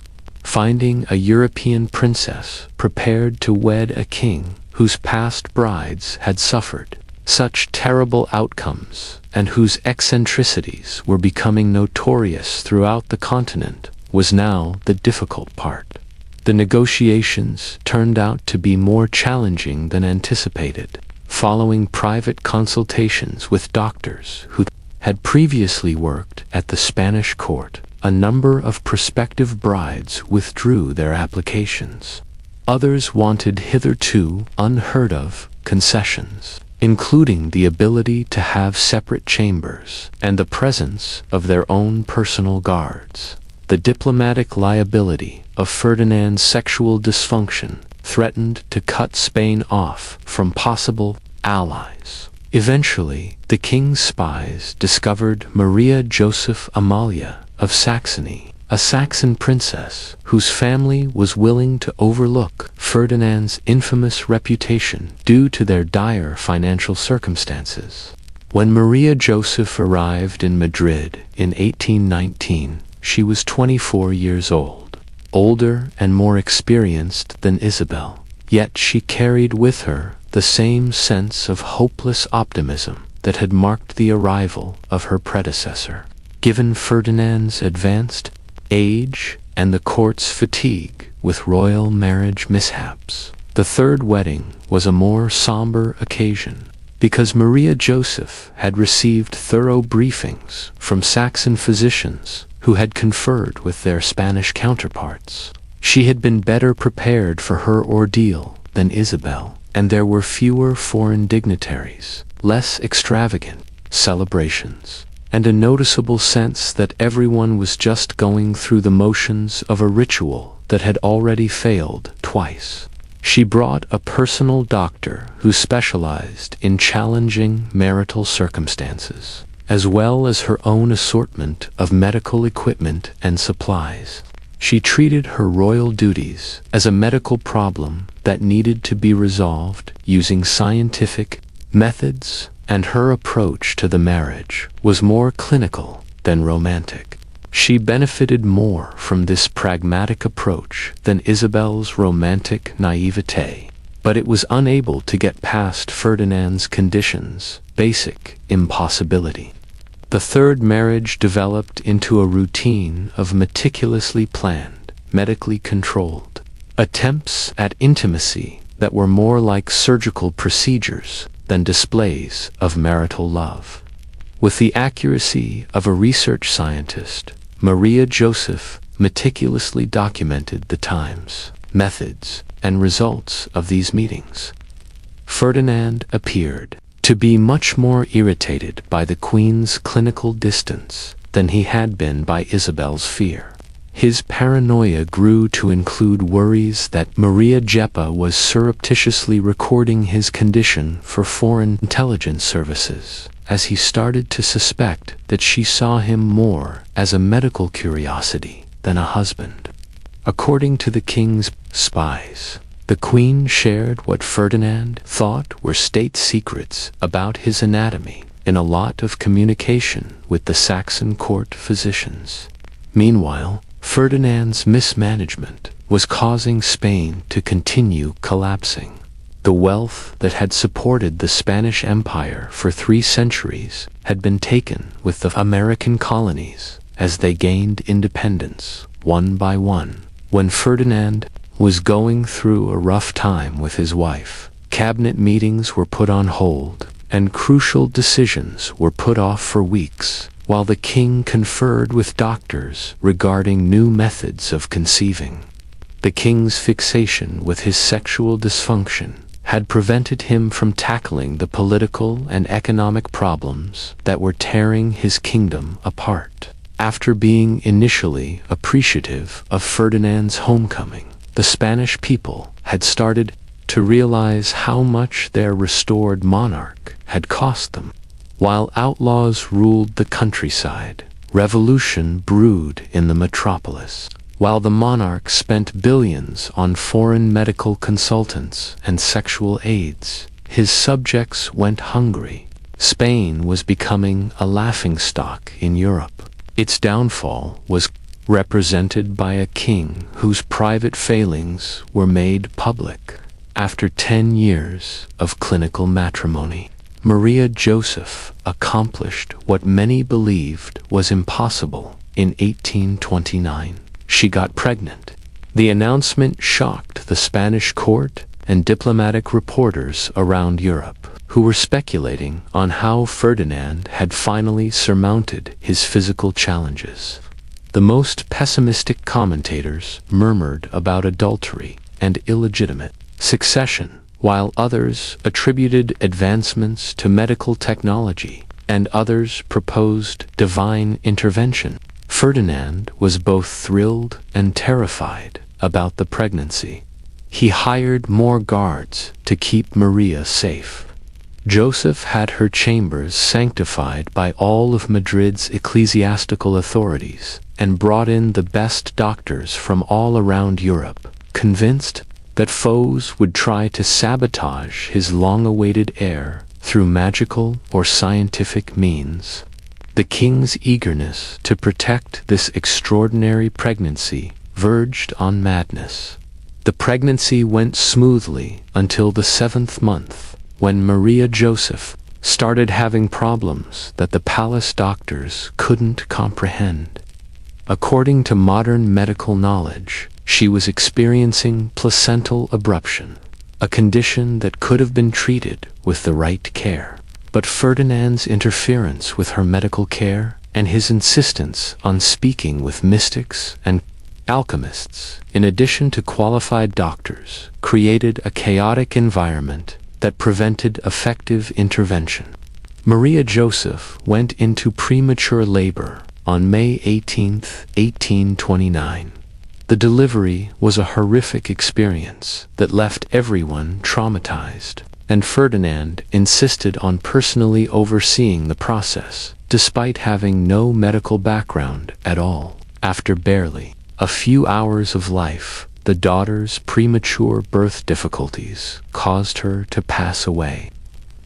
Finding a European princess prepared to wed a king whose past brides had suffered such terrible outcomes and whose eccentricities were becoming notorious throughout the continent was now the difficult part. The negotiations turned out to be more challenging than anticipated. Following private consultations with doctors who had previously worked at the Spanish court, a number of prospective brides withdrew their applications. Others wanted hitherto unheard of concessions, including the ability to have separate chambers and the presence of their own personal guards. The diplomatic liability of Ferdinand's sexual dysfunction threatened to cut Spain off from possible allies. Eventually, the king's spies discovered Maria Joseph Amalia of Saxony, a Saxon princess whose family was willing to overlook Ferdinand's infamous reputation due to their dire financial circumstances. When Maria Joseph arrived in Madrid in 1819, she was 24 years old, older and more experienced than Isabel. Yet she carried with her the same sense of hopeless optimism that had marked the arrival of her predecessor. Given Ferdinand's advanced age and the court's fatigue with royal marriage mishaps, the third wedding was a more somber occasion. Because Maria Joseph had received thorough briefings from Saxon physicians who had conferred with their Spanish counterparts, she had been better prepared for her ordeal than Isabel, and there were fewer foreign dignitaries, less extravagant celebrations, and a noticeable sense that everyone was just going through the motions of a ritual that had already failed twice. She brought a personal doctor who specialized in challenging marital circumstances, as well as her own assortment of medical equipment and supplies. She treated her royal duties as a medical problem that needed to be resolved using scientific methods, and her approach to the marriage was more clinical than romantic. She benefited more from this pragmatic approach than Isabel's romantic naivete, but it was unable to get past Ferdinand's conditions' basic impossibility. The third marriage developed into a routine of meticulously planned, medically controlled attempts at intimacy that were more like surgical procedures than displays of marital love. With the accuracy of a research scientist, Maria Joseph meticulously documented the times, methods, and results of these meetings. Ferdinand appeared to be much more irritated by the Queen's clinical distance than he had been by Isabel's fear. His paranoia grew to include worries that Maria Jeppa was surreptitiously recording his condition for foreign intelligence services, as he started to suspect that she saw him more as a medical curiosity than a husband. According to the king's spies, the Queen shared what Ferdinand thought were state secrets about his anatomy in a lot of communication with the Saxon court physicians. Meanwhile, Ferdinand's mismanagement was causing Spain to continue collapsing. The wealth that had supported the Spanish Empire for 3 centuries had been taken with the American colonies as they gained independence, one by one. When Ferdinand was going through a rough time with his wife, cabinet meetings were put on hold, and crucial decisions were put off for weeks, while the king conferred with doctors regarding new methods of conceiving. The king's fixation with his sexual dysfunction had prevented him from tackling the political and economic problems that were tearing his kingdom apart. After being initially appreciative of Ferdinand's homecoming, the Spanish people had started to realize how much their restored monarch had cost them. While outlaws ruled the countryside, revolution brewed in the metropolis. While the monarch spent billions on foreign medical consultants and sexual aids, his subjects went hungry. Spain was becoming a laughingstock in Europe. Its downfall was represented by a king whose private failings were made public. After 10 years of clinical matrimony, Maria Joseph accomplished what many believed was impossible in 1829. She got pregnant. The announcement shocked the Spanish court and diplomatic reporters around Europe, who were speculating on how Ferdinand had finally surmounted his physical challenges. The most pessimistic commentators murmured about adultery and illegitimate succession, while others attributed advancements to medical technology, and others proposed divine intervention. Ferdinand was both thrilled and terrified about the pregnancy. He hired more guards to keep Maria safe. Joseph had her chambers sanctified by all of Madrid's ecclesiastical authorities and brought in the best doctors from all around Europe, convinced that foes would try to sabotage his long-awaited heir through magical or scientific means. The king's eagerness to protect this extraordinary pregnancy verged on madness. The pregnancy went smoothly until the 7th month, when Maria Joseph started having problems that the palace doctors couldn't comprehend. According to modern medical knowledge, she was experiencing placental abruption, a condition that could have been treated with the right care. But Ferdinand's interference with her medical care and his insistence on speaking with mystics and alchemists, in addition to qualified doctors, created a chaotic environment that prevented effective intervention. Maria Joseph went into premature labor on May 18, 1829. The delivery was a horrific experience that left everyone traumatized, and Ferdinand insisted on personally overseeing the process, despite having no medical background at all. After barely a few hours of life, the daughter's premature birth difficulties caused her to pass away.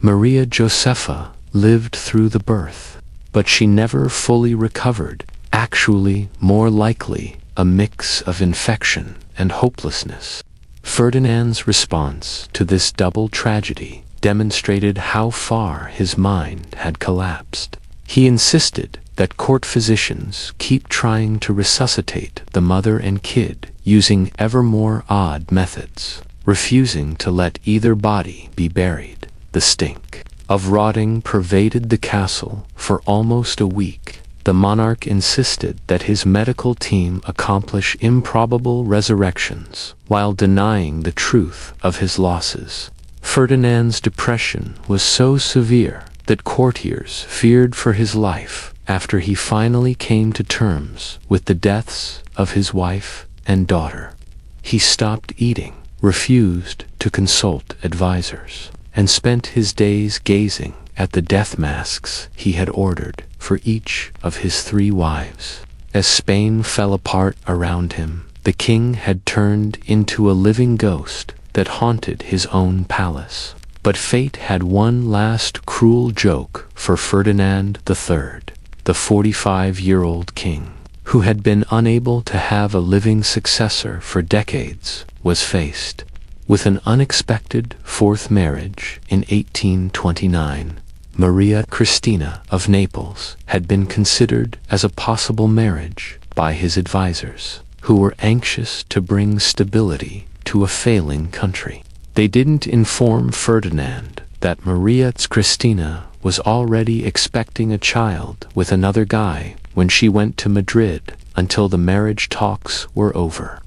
Maria Josepha lived through the birth, but she never fully recovered, actually more likely a mix of infection and hopelessness. Ferdinand's response to this double tragedy demonstrated how far his mind had collapsed. He insisted that court physicians keep trying to resuscitate the mother and kid using ever more odd methods, refusing to let either body be buried. The stink of rotting pervaded the castle for almost a week. The monarch insisted that his medical team accomplish improbable resurrections while denying the truth of his losses. Ferdinand's depression was so severe that courtiers feared for his life after he finally came to terms with the deaths of his wife and daughter. He stopped eating, refused to consult advisors, and spent his days gazing at the death masks he had ordered for each of his 3 wives. As Spain fell apart around him, the king had turned into a living ghost that haunted his own palace. But fate had one last cruel joke for Ferdinand III, the 45-year-old king, who had been unable to have a living successor for decades, was faced with an unexpected 4th marriage in 1829. Maria Cristina of Naples had been considered as a possible marriage by his advisors, who were anxious to bring stability to a failing country. They didn't inform Ferdinand that Maria Cristina was already expecting a child with another guy when she went to Madrid until the marriage talks were over.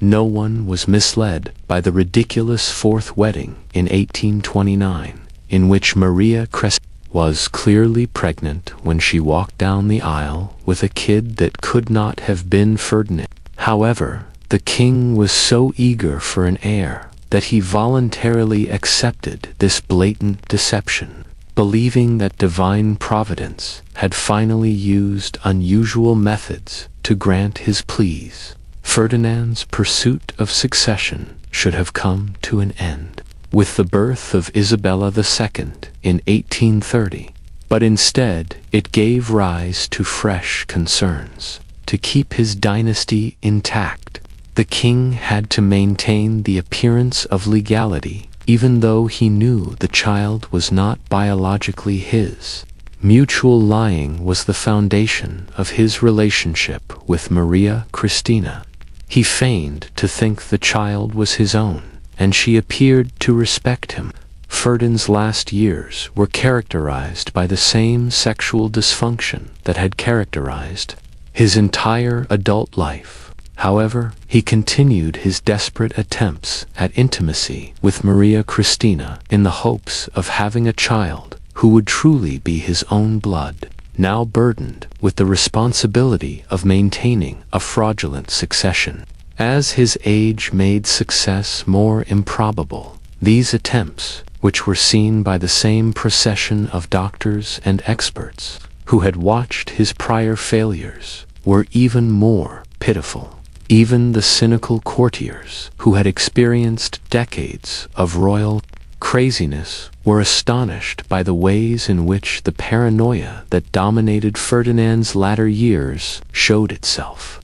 No one was misled by the ridiculous 4th wedding in 1829, in which Maria Cristina was clearly pregnant when she walked down the aisle with a kid that could not have been Ferdinand. However, the king was so eager for an heir that he voluntarily accepted this blatant deception. Believing that divine providence had finally used unusual methods to grant his pleas, Ferdinand's pursuit of succession should have come to an end with the birth of Isabella II in 1830, but instead it gave rise to fresh concerns. To keep his dynasty intact, the king had to maintain the appearance of legality, even though he knew the child was not biologically his. Mutual lying was the foundation of his relationship with Maria Christina. He feigned to think the child was his own, and she appeared to respect him. Ferdinand's last years were characterized by the same sexual dysfunction that had characterized his entire adult life. However, he continued his desperate attempts at intimacy with Maria Christina in the hopes of having a child who would truly be his own blood, now burdened with the responsibility of maintaining a fraudulent succession. As his age made success more improbable, these attempts, which were seen by the same procession of doctors and experts who had watched his prior failures, were even more pitiful. Even the cynical courtiers, who had experienced decades of royal craziness, were astonished by the ways in which the paranoia that dominated Ferdinand's latter years showed itself.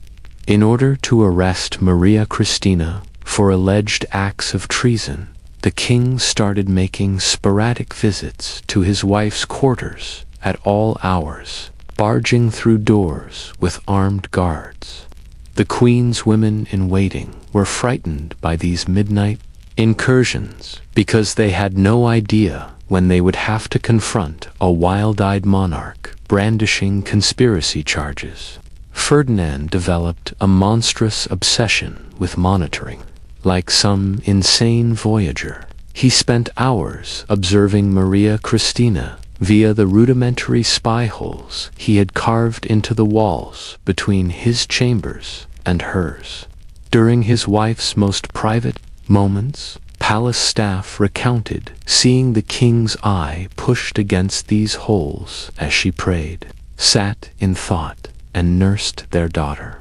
In order to arrest Maria Christina for alleged acts of treason, the king started making sporadic visits to his wife's quarters at all hours, barging through doors with armed guards. The queen's women-in-waiting were frightened by these midnight incursions because they had no idea when they would have to confront a wild-eyed monarch brandishing conspiracy charges. Ferdinand developed a monstrous obsession with monitoring. Like some insane voyager, he spent hours observing Maria Christina via the rudimentary spy holes he had carved into the walls between his chambers and hers. During his wife's most private moments, palace staff recounted seeing the king's eye pushed against these holes as she prayed, sat in thought, and nursed their daughter.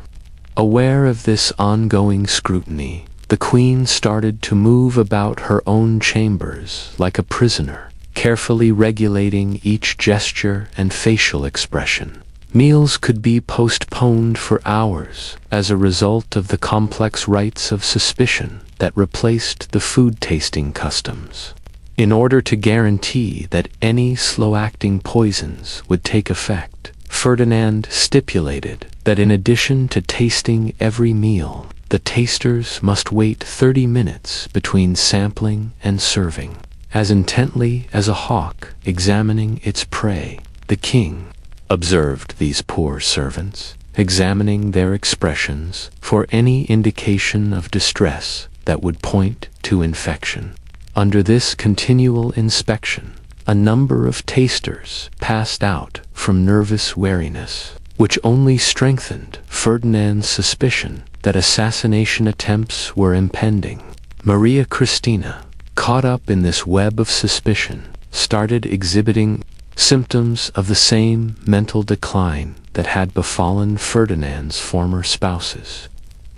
Aware of this ongoing scrutiny, the queen started to move about her own chambers like a prisoner, carefully regulating each gesture and facial expression. Meals could be postponed for hours as a result of the complex rites of suspicion that replaced the food-tasting customs. In order to guarantee that any slow-acting poisons would take effect, Ferdinand stipulated that in addition to tasting every meal, the tasters must wait 30 minutes between sampling and serving. As intently as a hawk examining its prey, the king observed these poor servants, examining their expressions for any indication of distress that would point to infection. Under this continual inspection, a number of tasters passed out from nervous weariness, which only strengthened Ferdinand's suspicion that assassination attempts were impending. Maria Christina, caught up in this web of suspicion, started exhibiting symptoms of the same mental decline that had befallen Ferdinand's former spouses.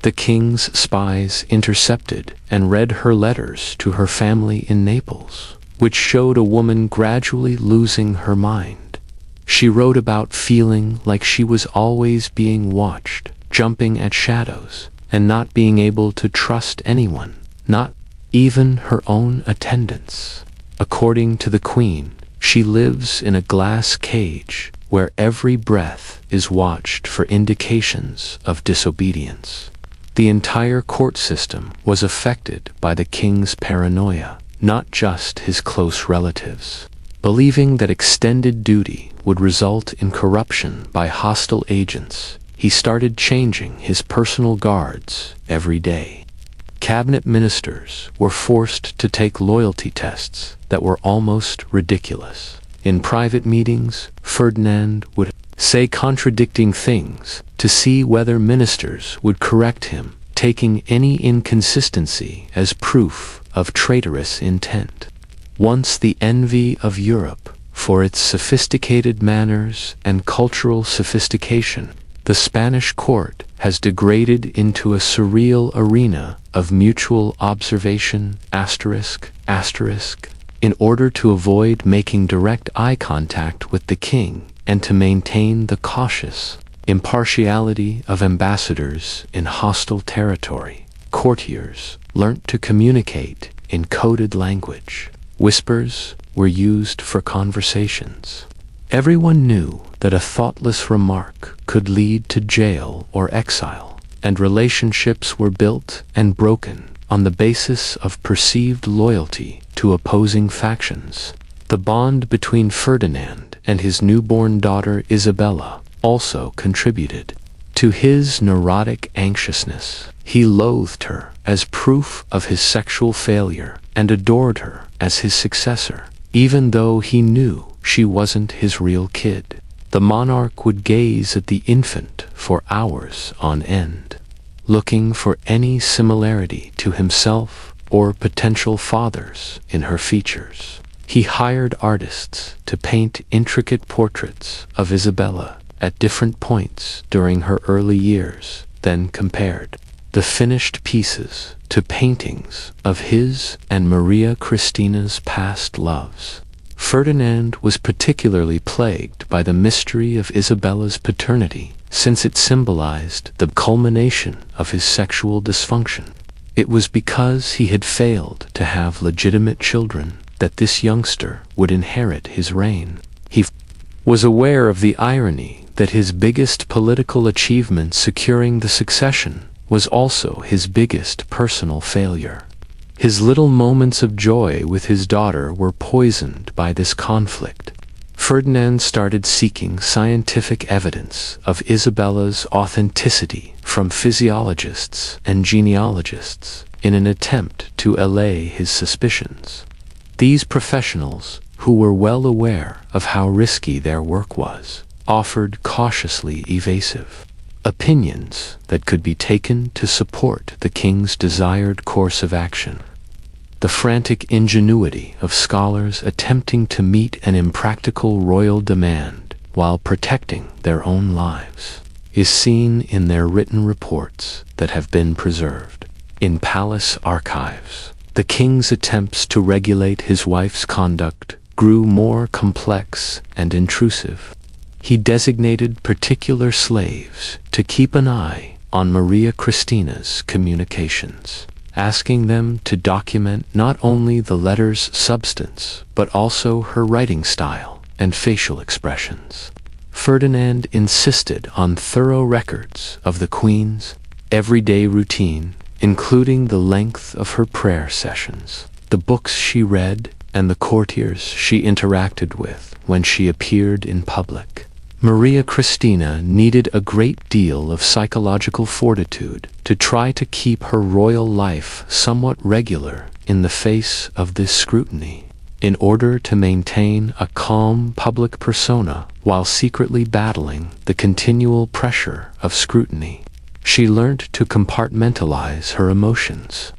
The king's spies intercepted and read her letters to her family in Naples, which showed a woman gradually losing her mind. She wrote about feeling like she was always being watched, jumping at shadows, and not being able to trust anyone, not even her own attendants. According to the queen, she lives in a glass cage where every breath is watched for indications of disobedience. The entire court system was affected by the king's paranoia, not just his close relatives. Believing that extended duty would result in corruption by hostile agents, he started changing his personal guards every day. Cabinet ministers were forced to take loyalty tests that were almost ridiculous. In private meetings, Ferdinand would say contradicting things to see whether ministers would correct him, taking any inconsistency as proof of traitorous intent. Once the envy of Europe, for its sophisticated manners and cultural sophistication, the Spanish court has degraded into a surreal arena of mutual observation in order to avoid making direct eye contact with the king and to maintain the cautious impartiality of ambassadors in hostile territory. Courtiers learnt to communicate in coded language. Whispers were used for conversations. Everyone knew that a thoughtless remark could lead to jail or exile, and relationships were built and broken on the basis of perceived loyalty to opposing factions. The bond between Ferdinand and his newborn daughter Isabella also contributed to his neurotic anxiousness. He loathed her as proof of his sexual failure and adored her as his successor, even though he knew she wasn't his real kid. The monarch would gaze at the infant for hours on end, looking for any similarity to himself or potential fathers in her features. He hired artists to paint intricate portraits of Isabella at different points during her early years, then compared the finished pieces to paintings of his and Maria Christina's past loves. Ferdinand was particularly plagued by the mystery of Isabella's paternity, since it symbolized the culmination of his sexual dysfunction. It was because he had failed to have legitimate children that this youngster would inherit his reign. He was aware of the irony that his biggest political achievement, securing the succession, was also his biggest personal failure. His little moments of joy with his daughter were poisoned by this conflict. Ferdinand started seeking scientific evidence of Isabella's authenticity from physiologists and genealogists in an attempt to allay his suspicions. These professionals, who were well aware of how risky their work was, offered cautiously evasive opinions that could be taken to support the king's desired course of action. The frantic ingenuity of scholars attempting to meet an impractical royal demand while protecting their own lives is seen in their written reports that have been preserved in palace archives. The king's attempts to regulate his wife's conduct grew more complex and intrusive. He designated particular slaves to keep an eye on Maria Christina's communications, asking them to document not only the letter's substance, but also her writing style and facial expressions. Ferdinand insisted on thorough records of the Queen's everyday routine, including the length of her prayer sessions, the books she read, and the courtiers she interacted with when she appeared in public. Maria Christina needed a great deal of psychological fortitude to try to keep her royal life somewhat regular in the face of this scrutiny, in order to maintain a calm public persona while secretly battling the continual pressure of scrutiny. She learned to compartmentalize her emotions.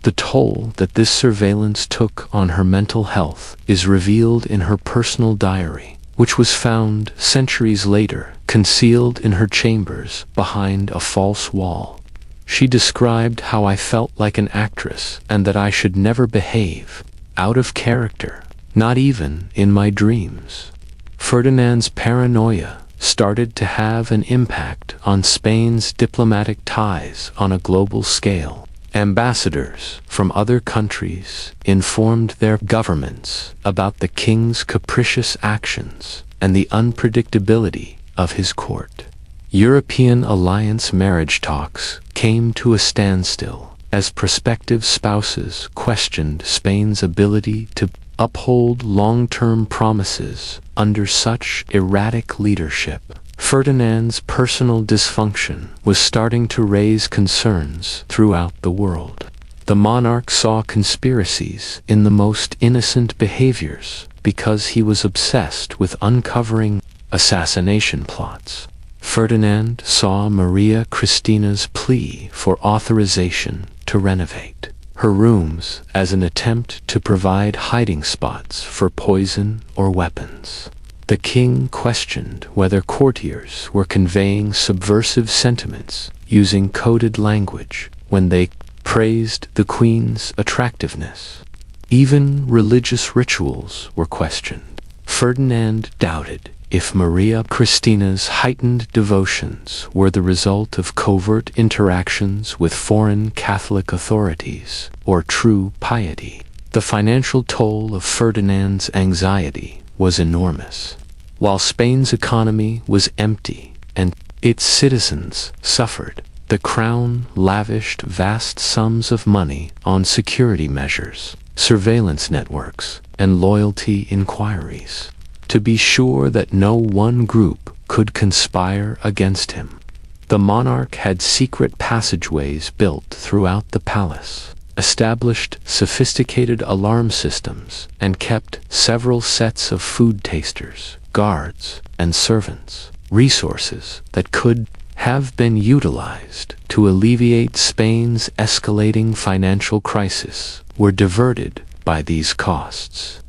The toll that this surveillance took on her mental health is revealed in her personal diary, which was found centuries later, concealed in her chambers behind a false wall. She described how I felt like an actress and that I should never behave out of character, not even in my dreams. Ferdinand's paranoia started to have an impact on Spain's diplomatic ties on a global scale. Ambassadors from other countries informed their governments about the king's capricious actions and the unpredictability of his court. European alliance marriage talks came to a standstill as prospective spouses questioned Spain's ability to uphold long-term promises under such erratic leadership. Ferdinand's personal dysfunction was starting to raise concerns throughout the world. The monarch saw conspiracies in the most innocent behaviors because he was obsessed with uncovering assassination plots. Ferdinand saw Maria Christina's plea for authorization to renovate her rooms as an attempt to provide hiding spots for poison or weapons. The king questioned whether courtiers were conveying subversive sentiments using coded language when they praised the queen's attractiveness. Even religious rituals were questioned. Ferdinand doubted if Maria Christina's heightened devotions were the result of covert interactions with foreign Catholic authorities or true piety. The financial toll of Ferdinand's anxiety was enormous. While Spain's economy was empty and its citizens suffered, the crown lavished vast sums of money on security measures, surveillance networks, and loyalty inquiries, to be sure that no one group could conspire against him. The monarch had secret passageways built throughout the palace, established sophisticated alarm systems, and kept several sets of food tasters, guards, and servants. Resources that could have been utilized to alleviate Spain's escalating financial crisis were diverted by these costs.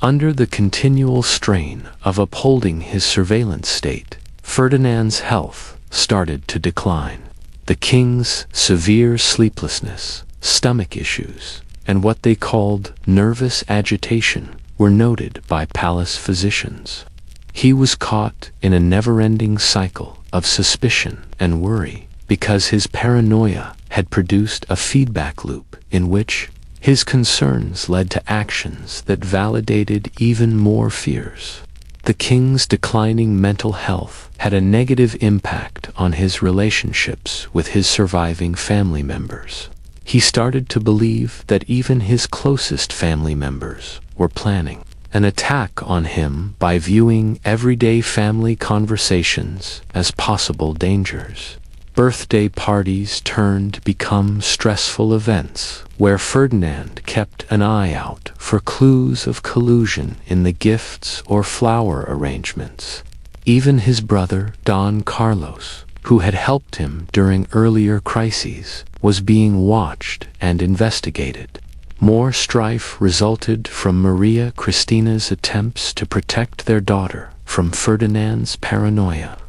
Under the continual strain of upholding his surveillance state, Ferdinand's health started to decline. The king's severe sleeplessness, stomach issues, and what they called nervous agitation were noted by palace physicians. He was caught in a never-ending cycle of suspicion and worry because his paranoia had produced a feedback loop in which his concerns led to actions that validated even more fears. The king's declining mental health had a negative impact on his relationships with his surviving family members. He started to believe that even his closest family members were planning an attack on him by viewing everyday family conversations as possible dangers. Birthday parties turned to become stressful events where Ferdinand kept an eye out for clues of collusion in the gifts or flower arrangements. Even his brother, Don Carlos, who had helped him during earlier crises, was being watched and investigated. More strife resulted from Maria Christina's attempts to protect their daughter from Ferdinand's paranoia.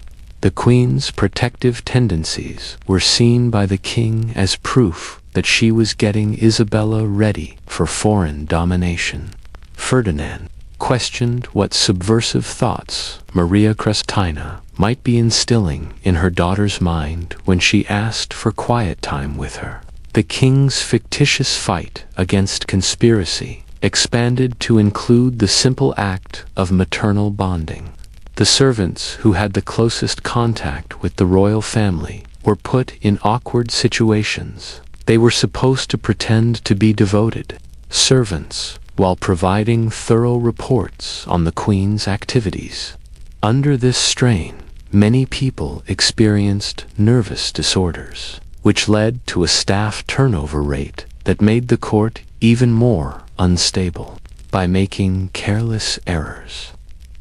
The queen's protective tendencies were seen by the king as proof that she was getting Isabella ready for foreign domination. Ferdinand questioned what subversive thoughts Maria Christina might be instilling in her daughter's mind when she asked for quiet time with her. The king's fictitious fight against conspiracy expanded to include the simple act of maternal bonding. The servants who had the closest contact with the royal family were put in awkward situations. They were supposed to pretend to be devoted servants while providing thorough reports on the queen's activities. Under this strain, many people experienced nervous disorders, which led to a staff turnover rate that made the court even more unstable. By making careless errors,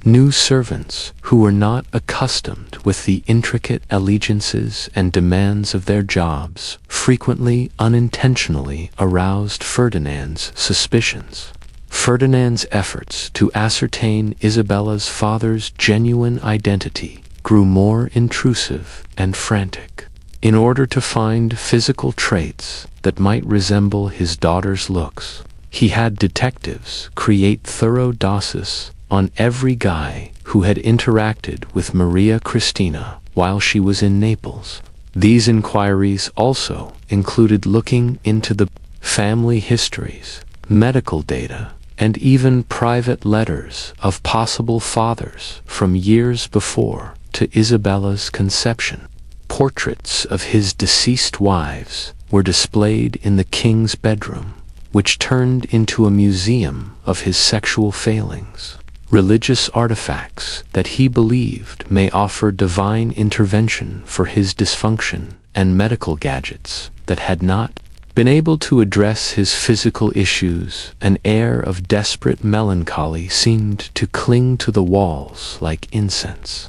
new servants who were not accustomed with the intricate allegiances and demands of their jobs frequently unintentionally aroused Ferdinand's suspicions. Ferdinand's efforts to ascertain Isabella's father's genuine identity grew more intrusive and frantic. In order to find physical traits that might resemble his daughter's looks, he had detectives create thorough dossiers on every guy who had interacted with Maria Christina while she was in Naples. These inquiries also included looking into the family histories, medical data, and even private letters of possible fathers from years before to Isabella's conception. Portraits of his deceased wives were displayed in the king's bedroom, which turned into a museum of his sexual failings. Religious artifacts that he believed may offer divine intervention for his dysfunction, and medical gadgets that had not been able to address his physical issues. An air of desperate melancholy seemed to cling to the walls like incense.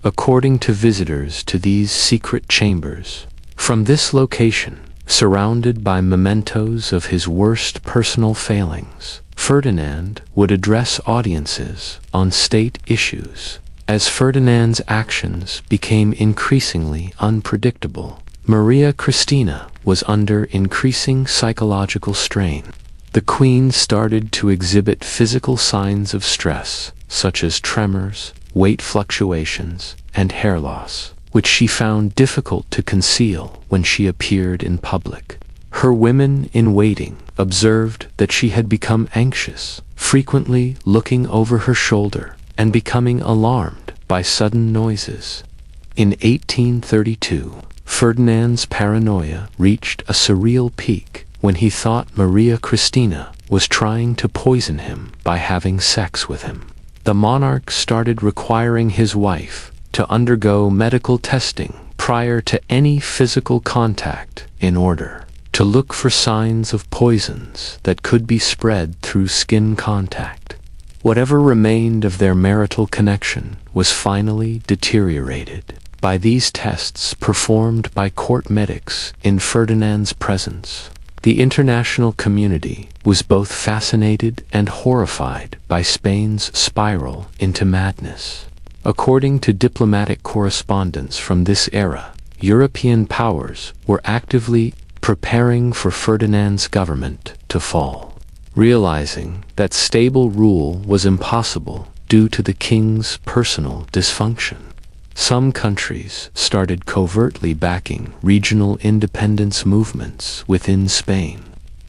According to visitors to these secret chambers, from this location, Surrounded by mementos of his worst personal failings, Ferdinand would address audiences on state issues. As Ferdinand's actions became increasingly unpredictable, Maria Cristina was under increasing psychological strain. The Queen started to exhibit physical signs of stress, such as tremors, weight fluctuations, and hair loss, which she found difficult to conceal when she appeared in public. Her women-in-waiting observed that she had become anxious, frequently looking over her shoulder and becoming alarmed by sudden noises. In 1832, Ferdinand's paranoia reached a surreal peak when he thought Maria Cristina was trying to poison him by having sex with him. The monarch started requiring his wife to undergo medical testing prior to any physical contact in order to look for signs of poisons that could be spread through skin contact. Whatever remained of their marital connection was finally deteriorated by these tests performed by court medics in Ferdinand's presence. The international community was both fascinated and horrified by Spain's spiral into madness. According to diplomatic correspondence from this era, European powers were actively preparing for Ferdinand's government to fall, realizing that stable rule was impossible due to the king's personal dysfunction. Some countries started covertly backing regional independence movements within Spain,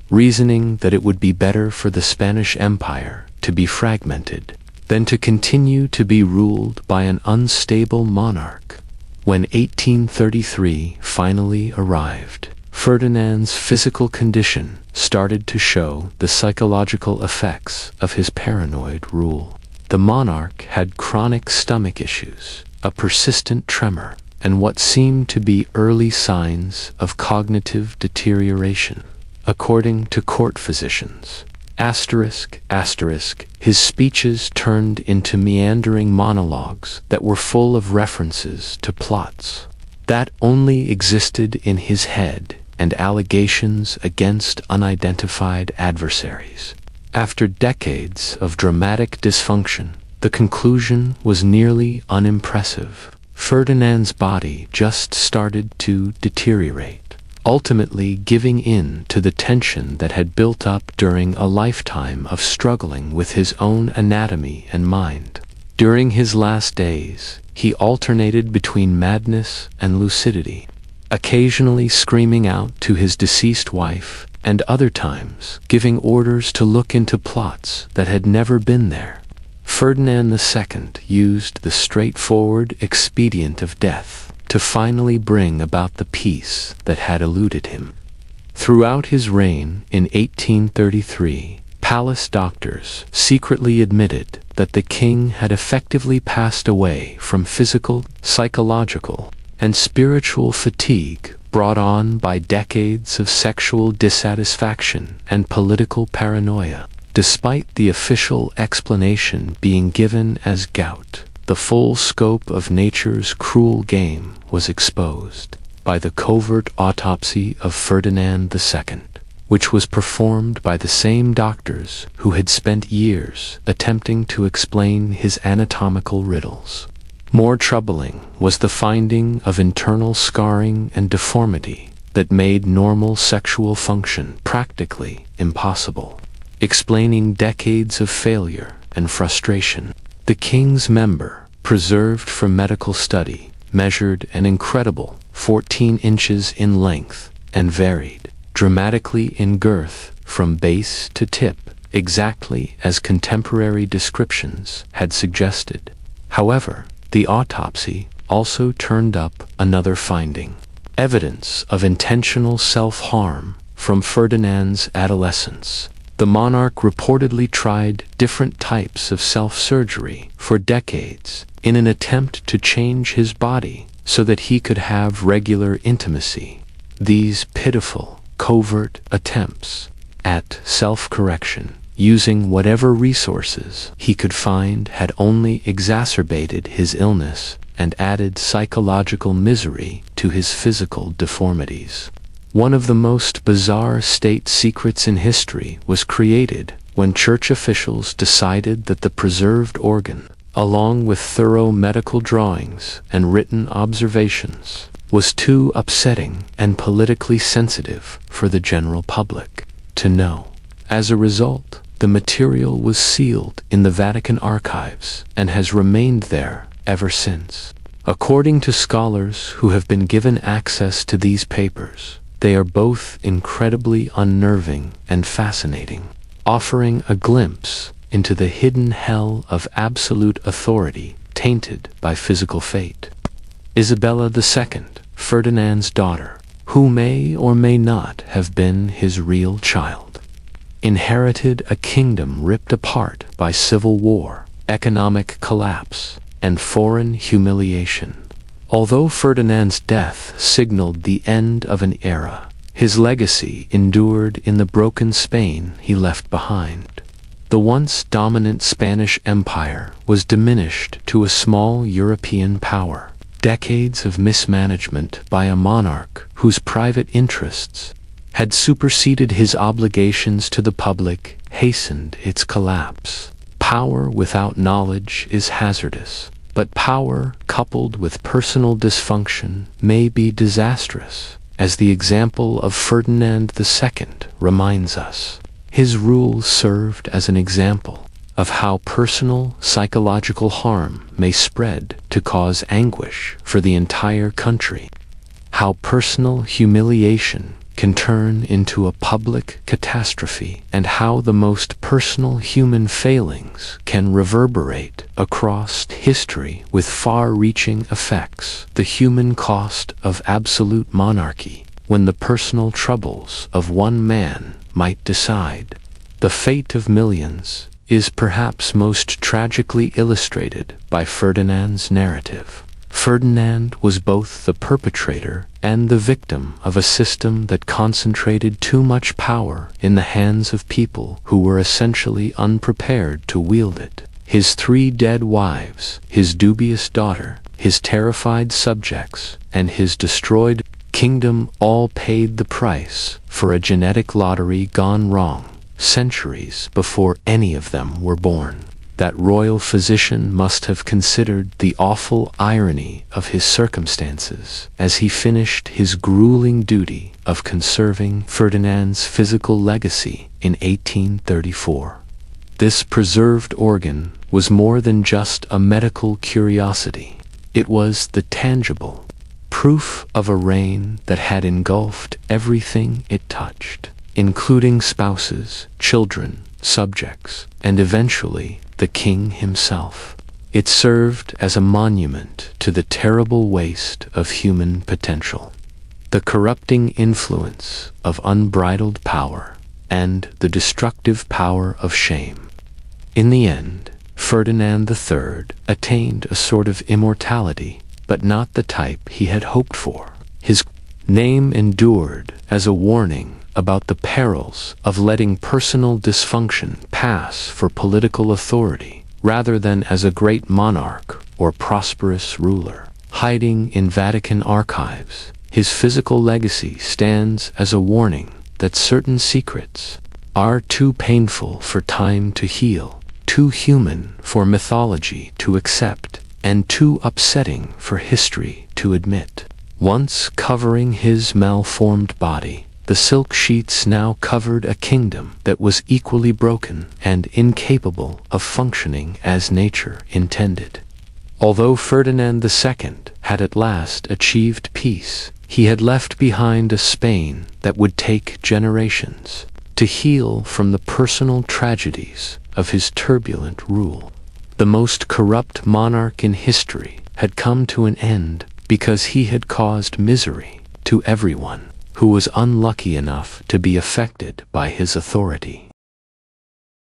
reasoning that it would be better for the Spanish Empire to be fragmented than to continue to be ruled by an unstable monarch. When 1833 finally arrived, Ferdinand's physical condition started to show the psychological effects of his paranoid rule. The monarch had chronic stomach issues, a persistent tremor, and what seemed to be early signs of cognitive deterioration. According to court physicians, his speeches turned into meandering monologues that were full of references to plots that only existed in his head and allegations against unidentified adversaries. After decades of dramatic dysfunction, the conclusion was nearly unimpressive. Ferdinand's body just started to deteriorate, ultimately giving in to the tension that had built up during a lifetime of struggling with his own anatomy and mind. During his last days, he alternated between madness and lucidity, occasionally screaming out to his deceased wife, and other times giving orders to look into plots that had never been there. Ferdinand II used the straightforward expedient of death to finally bring about the peace that had eluded him. Throughout his reign in 1833, palace doctors secretly admitted that the king had effectively passed away from physical, psychological, and spiritual fatigue brought on by decades of sexual dissatisfaction and political paranoia. Despite the official explanation being given as gout, the full scope of nature's cruel game was exposed by the covert autopsy of Ferdinand II, which was performed by the same doctors who had spent years attempting to explain his anatomical riddles. More troubling was the finding of internal scarring and deformity that made normal sexual function practically impossible, explaining decades of failure and frustration. The king's member, preserved for medical study, measured an incredible 14 inches in length and varied dramatically in girth from base to tip, exactly as contemporary descriptions had suggested. However, the autopsy also turned up another finding: evidence of intentional self-harm from Ferdinand's adolescence. The monarch reportedly tried different types of self-surgery for decades in an attempt to change his body so that he could have regular intimacy. These pitiful, covert attempts at self-correction, using whatever resources he could find, had only exacerbated his illness and added psychological misery to his physical deformities. One of the most bizarre state secrets in history was created when church officials decided that the preserved organ, along with thorough medical drawings and written observations, was too upsetting and politically sensitive for the general public to know. As a result, the material was sealed in the Vatican Archives and has remained there ever since. According to scholars who have been given access to these papers, they are both incredibly unnerving and fascinating, offering a glimpse into the hidden hell of absolute authority tainted by physical fate. Isabella II, Ferdinand's daughter, who may or may not have been his real child, inherited a kingdom ripped apart by civil war, economic collapse, and foreign humiliation. Although Ferdinand's death signaled the end of an era, his legacy endured in the broken Spain he left behind. The once dominant Spanish Empire was diminished to a small European power. Decades of mismanagement by a monarch whose private interests had superseded his obligations to the public hastened its collapse. Power without knowledge is hazardous, but power coupled with personal dysfunction may be disastrous, as the example of Ferdinand II reminds us. His rule served as an example of how personal psychological harm may spread to cause anguish for the entire country, how personal humiliation can turn into a public catastrophe, and how the most personal human failings can reverberate across history with far-reaching effects. The human cost of absolute monarchy, when the personal troubles of one man might decide the fate of millions, is perhaps most tragically illustrated by Ferdinand's narrative. Ferdinand was both the perpetrator and the victim of a system that concentrated too much power in the hands of people who were essentially unprepared to wield it. His 3 dead wives, his dubious daughter, his terrified subjects, and his destroyed kingdom all paid the price for a genetic lottery gone wrong centuries before any of them were born. That royal physician must have considered the awful irony of his circumstances as he finished his grueling duty of conserving Ferdinand's physical legacy in 1834. This preserved organ was more than just a medical curiosity. It was the tangible proof of a reign that had engulfed everything it touched, including spouses, children, subjects, and eventually the king himself. It served as a monument to the terrible waste of human potential, the corrupting influence of unbridled power, and the destructive power of shame. In the end, Ferdinand III attained a sort of immortality, but not the type he had hoped for. His name endured as a warning about the perils of letting personal dysfunction pass for political authority, rather than as a great monarch or prosperous ruler. Hiding in Vatican archives, his physical legacy stands as a warning that certain secrets are too painful for time to heal, too human for mythology to accept, and too upsetting for history to admit. Once covering his malformed body, the silk sheets now covered a kingdom that was equally broken and incapable of functioning as nature intended. Although Ferdinand II had at last achieved peace, he had left behind a Spain that would take generations to heal from the personal tragedies of his turbulent rule. The most corrupt monarch in history had come to an end because he had caused misery to everyone who was unlucky enough to be affected by his authority.